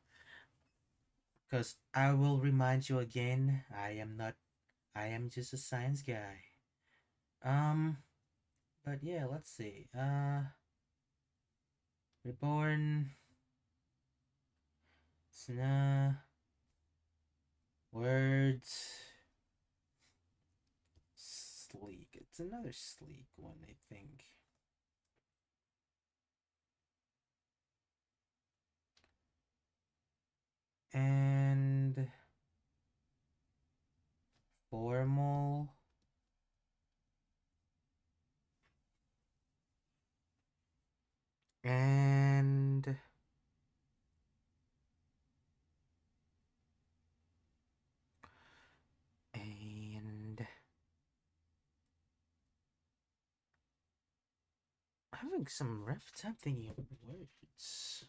Because I will remind you again, I am just a science guy. Um, but yeah, let's see. Reborn, Sna, words, sleek. It's another sleek one, I think. And formal. And and having some rough time thinking of words.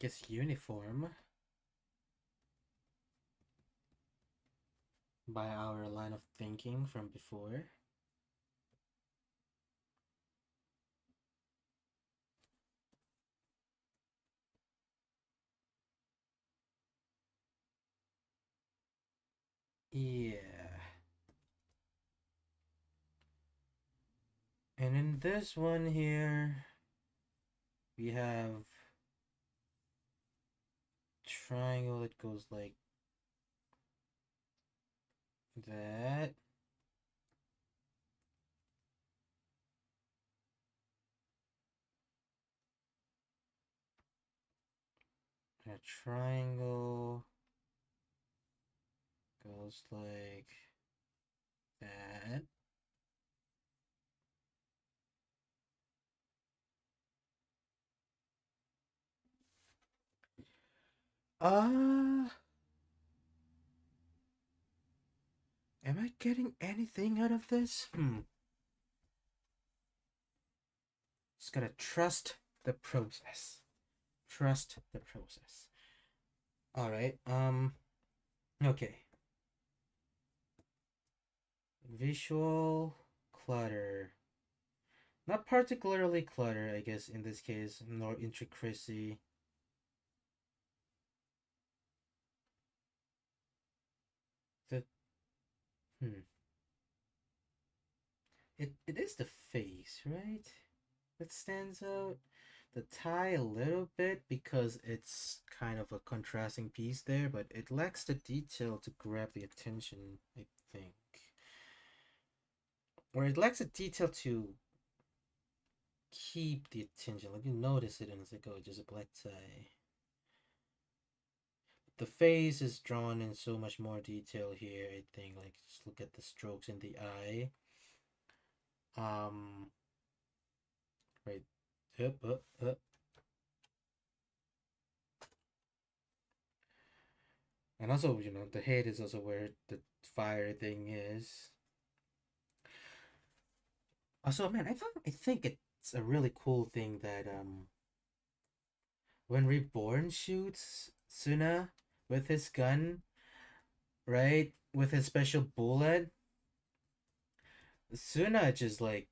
Guess uniform by our line of thinking from before. Yeah. And in this one here, we have triangle that goes like that. A triangle goes like that. Ah, I getting anything out of this? Just gotta trust the process. Trust the process. Alright, okay. Visual clutter. Not particularly clutter, I guess, in this case, nor intricacy. The hmm. It is the face, right? That stands out. The tie a little bit because it's kind of a contrasting piece there, but it lacks the detail to grab the attention, I think. Or it lacks the detail to keep the attention. Like you notice it and it's like, oh, just a black tie. The face is drawn in so much more detail here, I think. Like just look at the strokes in the eye. Um right. Up. And also, the head is also where the fire thing is. Also, man, I think it's a really cool thing that when Reborn shoots Suna with his gun, right? With his special bullet, Suna just like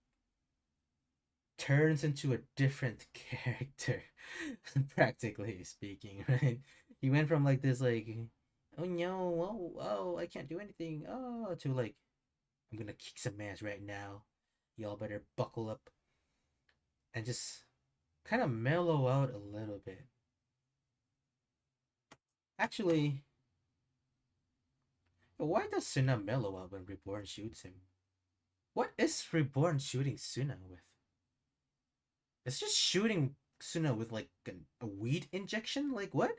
turns into a different character, practically speaking, right? He went from like this like, oh no, oh, I can't do anything, oh, to like, I'm gonna kick some ass right now. Y'all better buckle up and just kind of mellow out a little bit. Actually, why does Suna mellow out when Reborn shoots him? What is Reborn shooting Suna with? It's just shooting Suna with like a weed injection? Like what?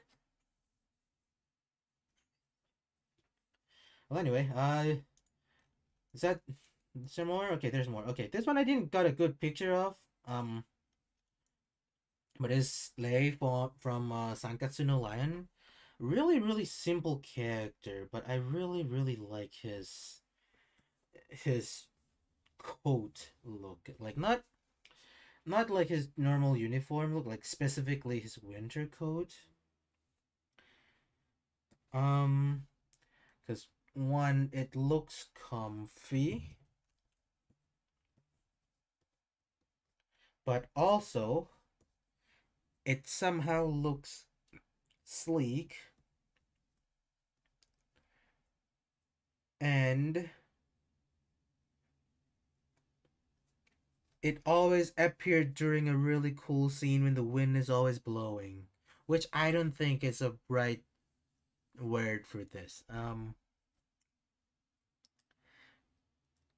Well, anyway, is that is there more? Okay, there's more. Okay, this one I didn't got a good picture of. Um, but it's Lei from Sankatsu no Lion. Really, really simple character, but I really, really like his coat look. Like not like his normal uniform look, like specifically his winter coat. Um, because one, it looks comfy, but also it somehow looks sleek and it always appeared during a really cool scene when the wind is always blowing, which I don't think is a right word for this.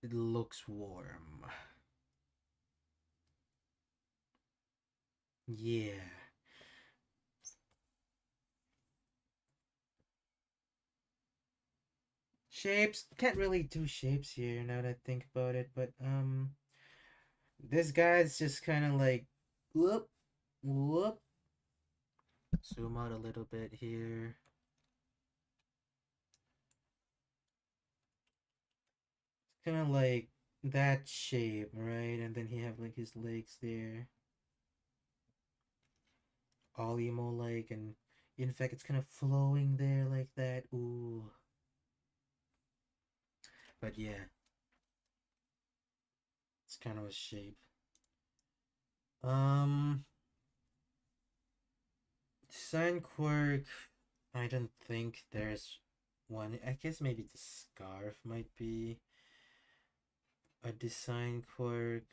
It looks warm. Yeah. Shapes. Can't really do shapes here now that I think about it, but this guy's just kind of like whoop whoop. Zoom out a little bit here. Kind of like that shape, right? And then he have like his legs there, all emo like, and in fact, it's kind of flowing there like that. Ooh, but yeah, it's kind of a shape. Um, Design quirk. I don't think there's one. I guess maybe the scarf might be a design quirk.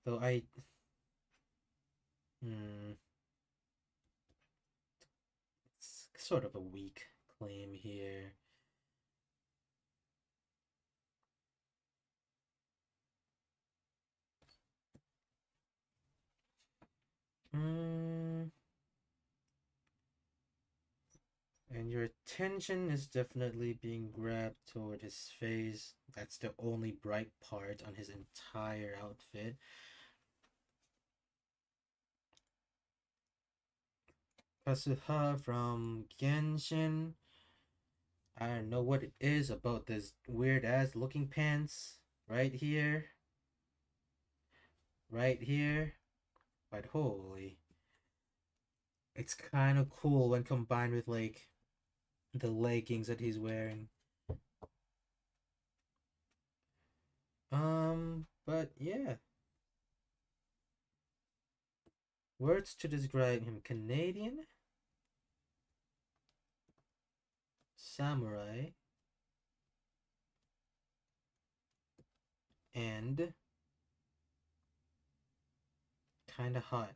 Though hmm, it's sort of a weak claim here. Hmm. And your attention is definitely being grabbed toward his face. That's the only bright part on his entire outfit. Kazuha from Genshin. I don't know what it is about this weird ass looking pants right here, right here, but holy, it's kind of cool when combined with like the leggings that he's wearing. But yeah, words to describe him: Canadian, samurai, and kind of hot,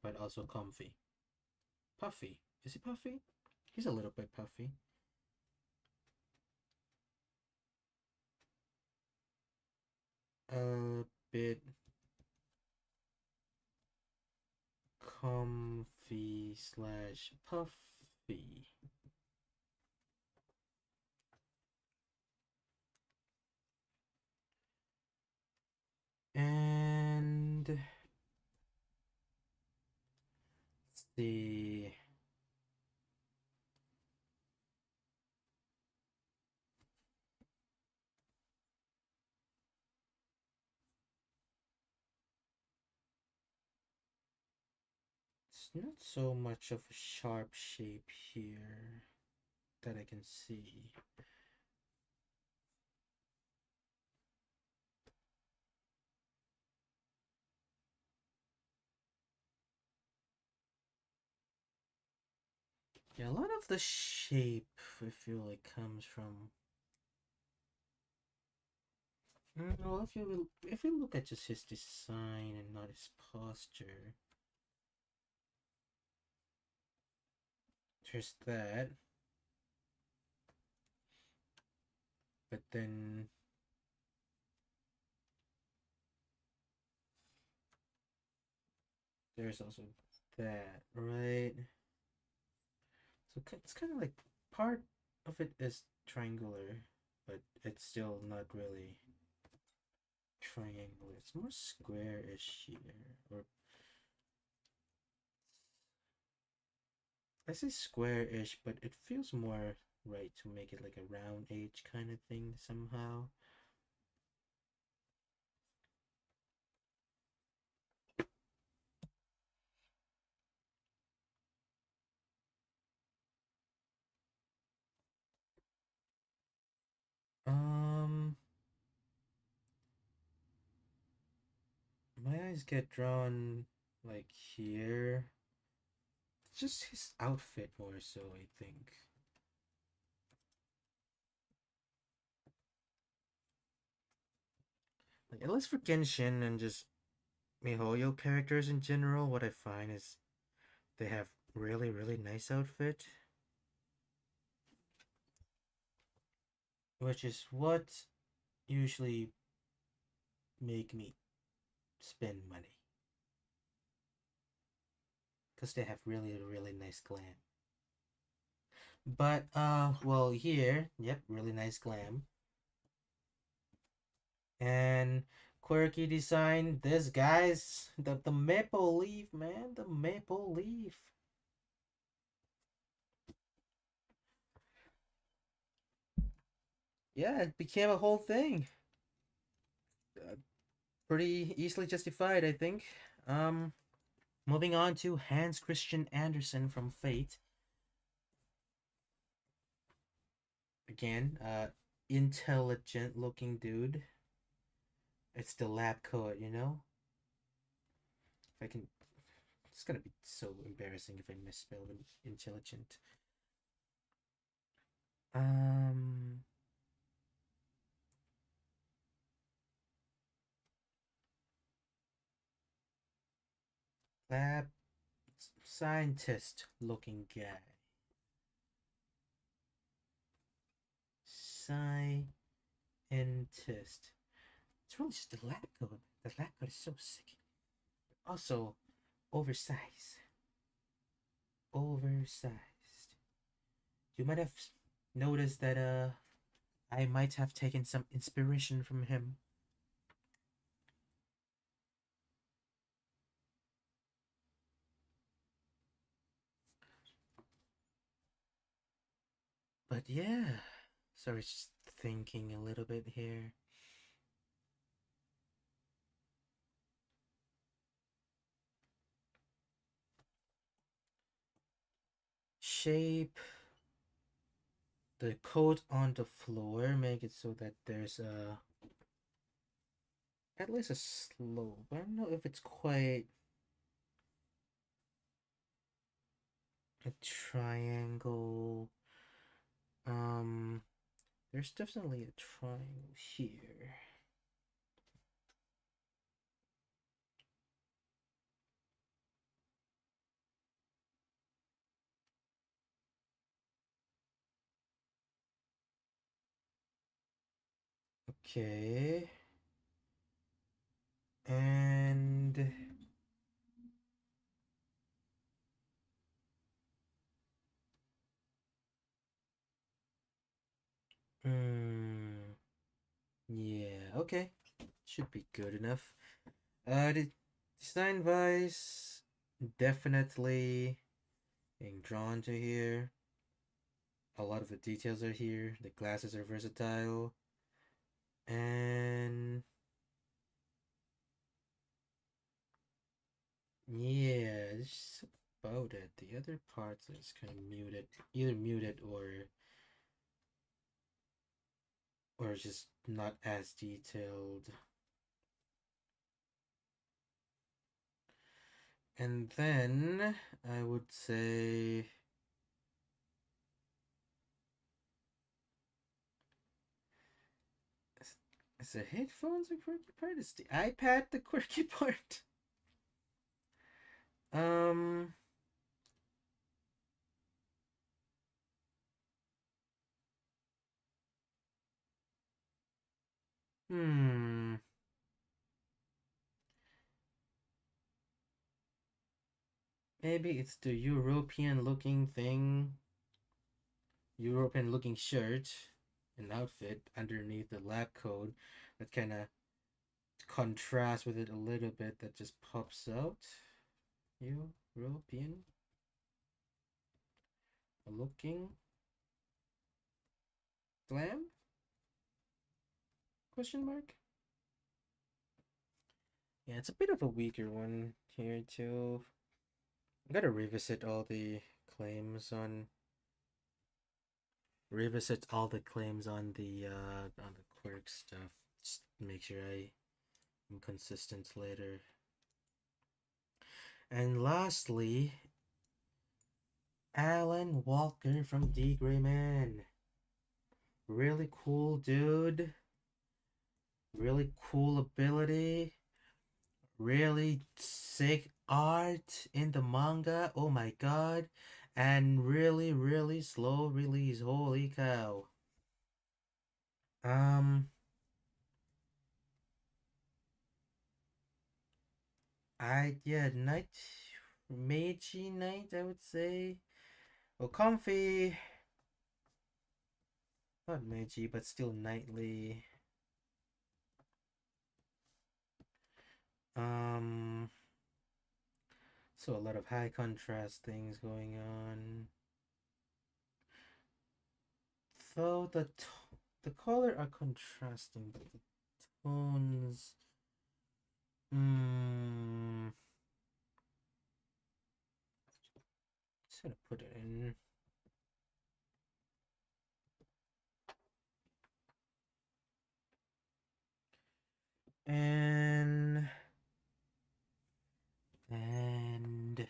but also comfy. Puffy. Is he puffy? He's a little bit puffy. A bit comfy slash puffy. And let's see. It's not so much of a sharp shape here that I can see. Yeah, a lot of the shape I feel like comes from. Well, if you look at just his design and not his posture, there's that. But then there's also that, right? So it's kind of like part of it is triangular, but it's still not really triangular. It's more square-ish here, or I say square-ish, but it feels more right to make it like a round H kind of thing somehow. Um, my eyes get drawn like here. It's just his outfit more so, I think. Like at least for Genshin and just MiHoYo characters in general, what I find is they have really nice outfit, which is what usually make me spend money because they have really nice glam. But well here, yep, really nice glam and quirky design. This guy's the maple leaf, man, the maple leaf. Yeah, it became a whole thing. Uh, Pretty easily justified, I think. Um, Moving on to Hans Christian Andersen from Fate. Again, intelligent looking dude. It's the lab coat, you know? If I can. It's gonna be so embarrassing if I misspell intelligent. Um. Lab scientist looking guy. Scientist. It's really just the lab coat. The lab coat is so sick. Also, oversized. Oversized. You might have noticed that I might have taken some inspiration from him. But yeah, sorry, just thinking a little bit here. Shape the code on the floor, make it so that there's a at least a slope. I don't know if it's quite a triangle. Um, there's definitely a triangle here. Okay. And hmm, yeah, okay. Should be good enough. The design wise, definitely being drawn to here. A lot of the details are here. The glasses are versatile. And yeah, that's about it. The other parts is kind of muted, either muted or just not as detailed. And then I would say is the headphones a quirky part? Is the iPad the quirky part? Um, hmm. Maybe it's the European looking thing, European looking shirt and outfit underneath the lab coat that kind of contrasts with it a little bit that just pops out. European looking glam? Question mark? Yeah, it's a bit of a weaker one here too. I gotta revisit all the claims on the quirk stuff. Just make sure I am consistent later. And lastly, Alan Walker from D Gray Man. Really cool dude. Really cool ability. Really sick art in the manga. Oh my god. And really, really slow release. Holy cow. Um, yeah, night, Meiji night, I would say. Well, comfy, not Meiji, but still nightly. Um, so a lot of high contrast things going on. Though the color are contrasting, but the tones. Hmm. Just gonna put it in. And and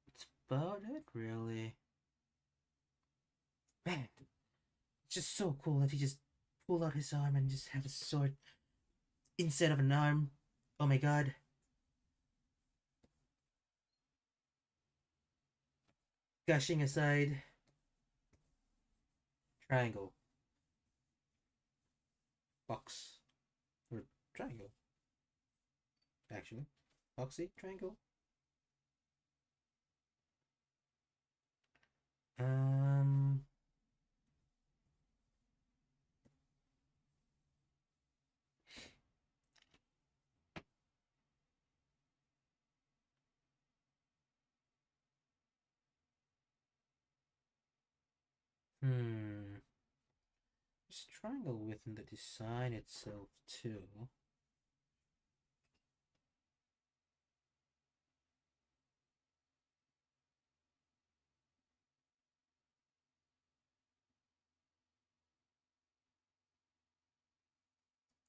it's about it really. Man, it's just so cool that he just pulled out his arm and just had a sword instead of an arm. Oh my god. Gushing aside. Triangle. Box. Or triangle. Actually. Boxy triangle. Um Hmm. Just triangle within the design itself too.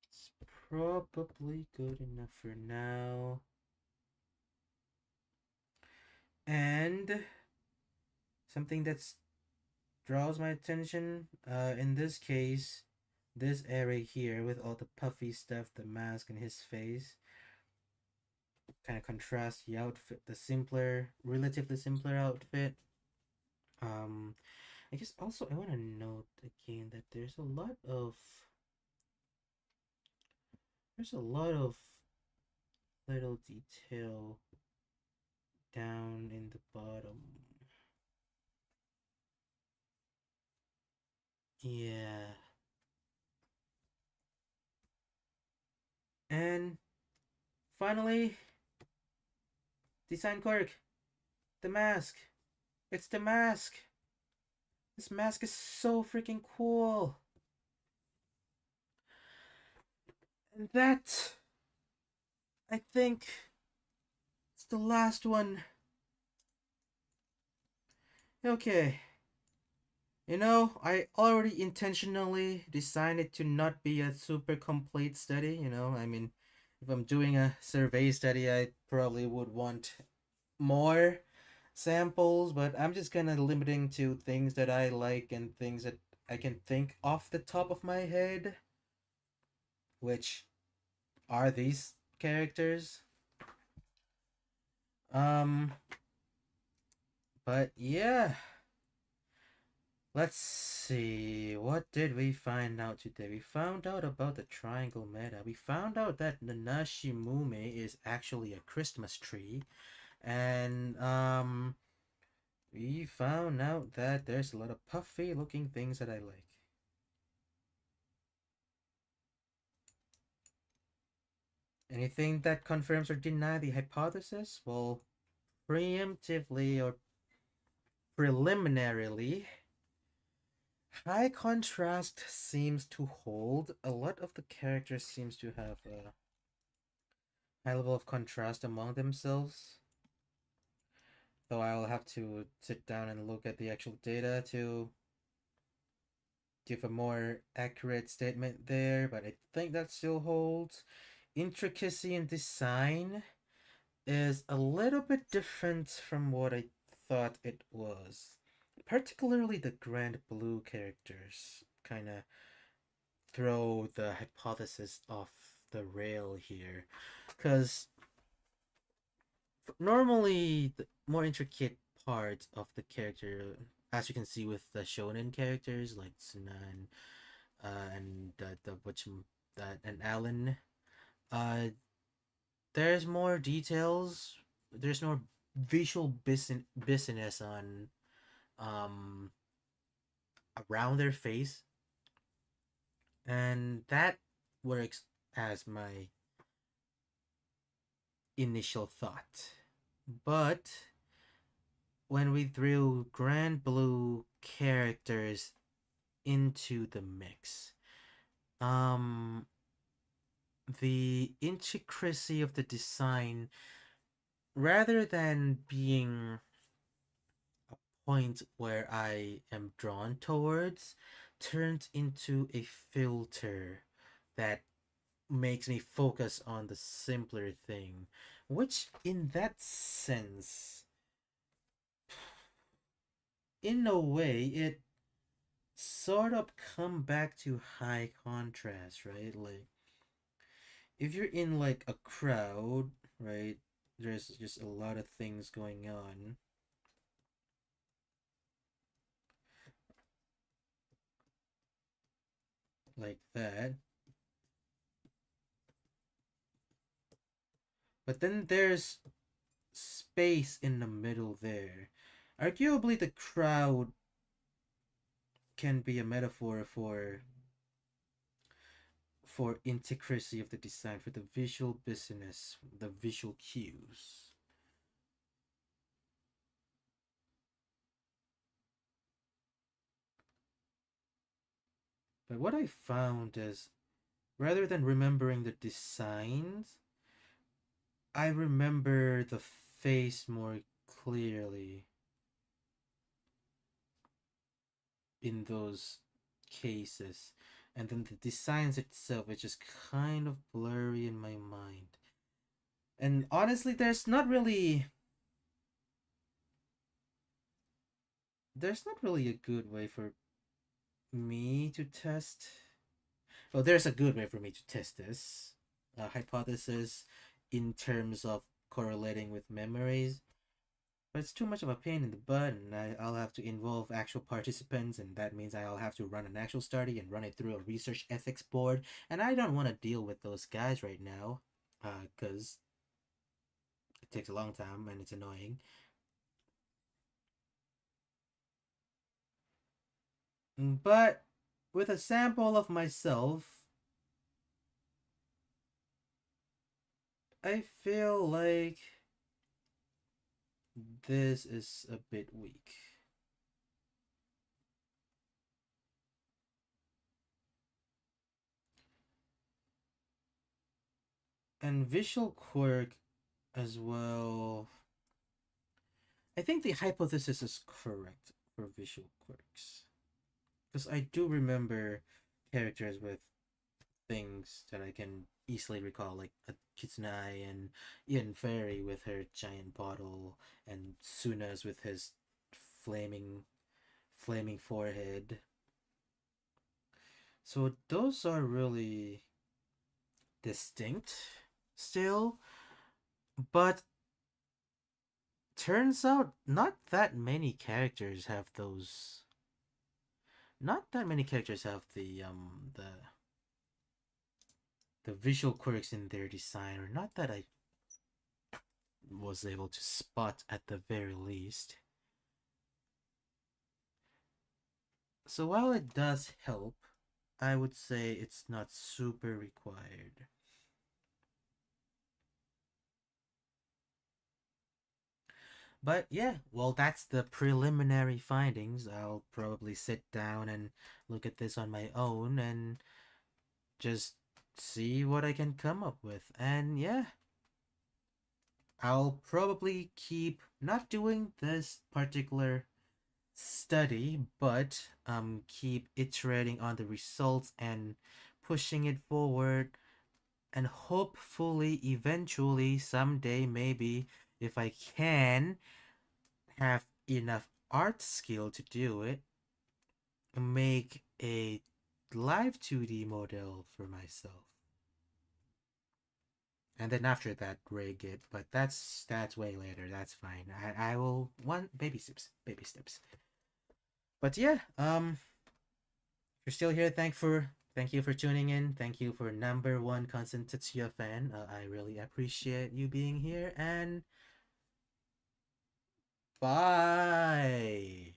It's probably good enough for now. And something that's draws my attention, in this case, this area here with all the puffy stuff, the mask and his face, kind of contrasts the outfit, the simpler, relatively simpler outfit. Um, I guess also I want to note again that there's a lot of little detail down in the bottom. Yeah. And finally, design quirk, the mask. It's the mask. This mask is so freaking cool. And that, I think, it's the last one. Okay. I already intentionally designed it to not be a super complete study. I mean, if I'm doing a survey study, I probably would want more samples, but I'm just kind of limiting to things that I like and things that I can think off the top of my head, which are these characters. Um, but yeah, let's see. What did we find out today? We found out about the triangle meta. We found out that Nanashi Mume is actually a Christmas tree, and we found out that there's a lot of puffy looking things that I like. Anything that confirms or denies the hypothesis? Well, preemptively or preliminarily, high contrast seems to hold. A lot of the characters seems to have a high level of contrast among themselves. Though I'll have to sit down and look at the actual data to give a more accurate statement there, but I think that still holds. Intricacy in design is a little bit different from what I thought it was. Particularly the Grand Blue characters kind of throw the hypothesis off the rail here. Because normally, the more intricate parts of the character, as you can see with the shonen characters like Sunan and the which that and Alan, uh, there's more details. There's more visual business on um around their face, and that works as my initial thought. But when we threw Grand Blue characters into the mix, um the intricacy of the design, rather than being a point where I am drawn towards, turns into a filter that makes me focus on the simpler thing, which in that sense, in a way, it sort of come back to high contrast, right? Like if you're in like a crowd, right, there's just a lot of things going on like that. But then there's space in the middle there. Arguably the crowd can be a metaphor for intricacy of the design, for the visual business, the visual cues. But what I found is rather than remembering the designs, I remember the face more clearly in those cases. And then the designs itself is just kind of blurry in my mind. And honestly, there's not really a good way for me to test. Well, there's a good way for me to test this hypothesis in terms of correlating with memories. But it's too much of a pain in the butt, and I'll have to involve actual participants, and that means I'll have to run an actual study and run it through a research ethics board. And I don't want to deal with those guys right now, because it takes a long time and it's annoying. But with a sample of myself, I feel like this is a bit weak. And visual quirk as well. I think the hypothesis is correct for visual quirks. Because I do remember characters with things that I can easily recall, like a Kitsune and Ian Fairy with her giant bottle, and Suna's with his flaming, flaming forehead. So those are really distinct still, but turns out not that many characters have those. Not that many characters have the visual quirks in their design, or not that I was able to spot at the very least. So while it does help, I would say it's not super required. But yeah, well, that's the preliminary findings. I'll probably sit down and look at this on my own and just see what I can come up with. And yeah, I'll probably keep not doing this particular study, but keep iterating on the results and pushing it forward, and hopefully eventually someday, maybe if I can have enough art skill to do it, make a live 2D model for myself. And then after that, rig it. But that's way later. That's fine. I will one baby steps, baby steps. But yeah, if you're still here, thank you for tuning in. Thank you for number one constant Tetsuya fan. I really appreciate you being here, and bye.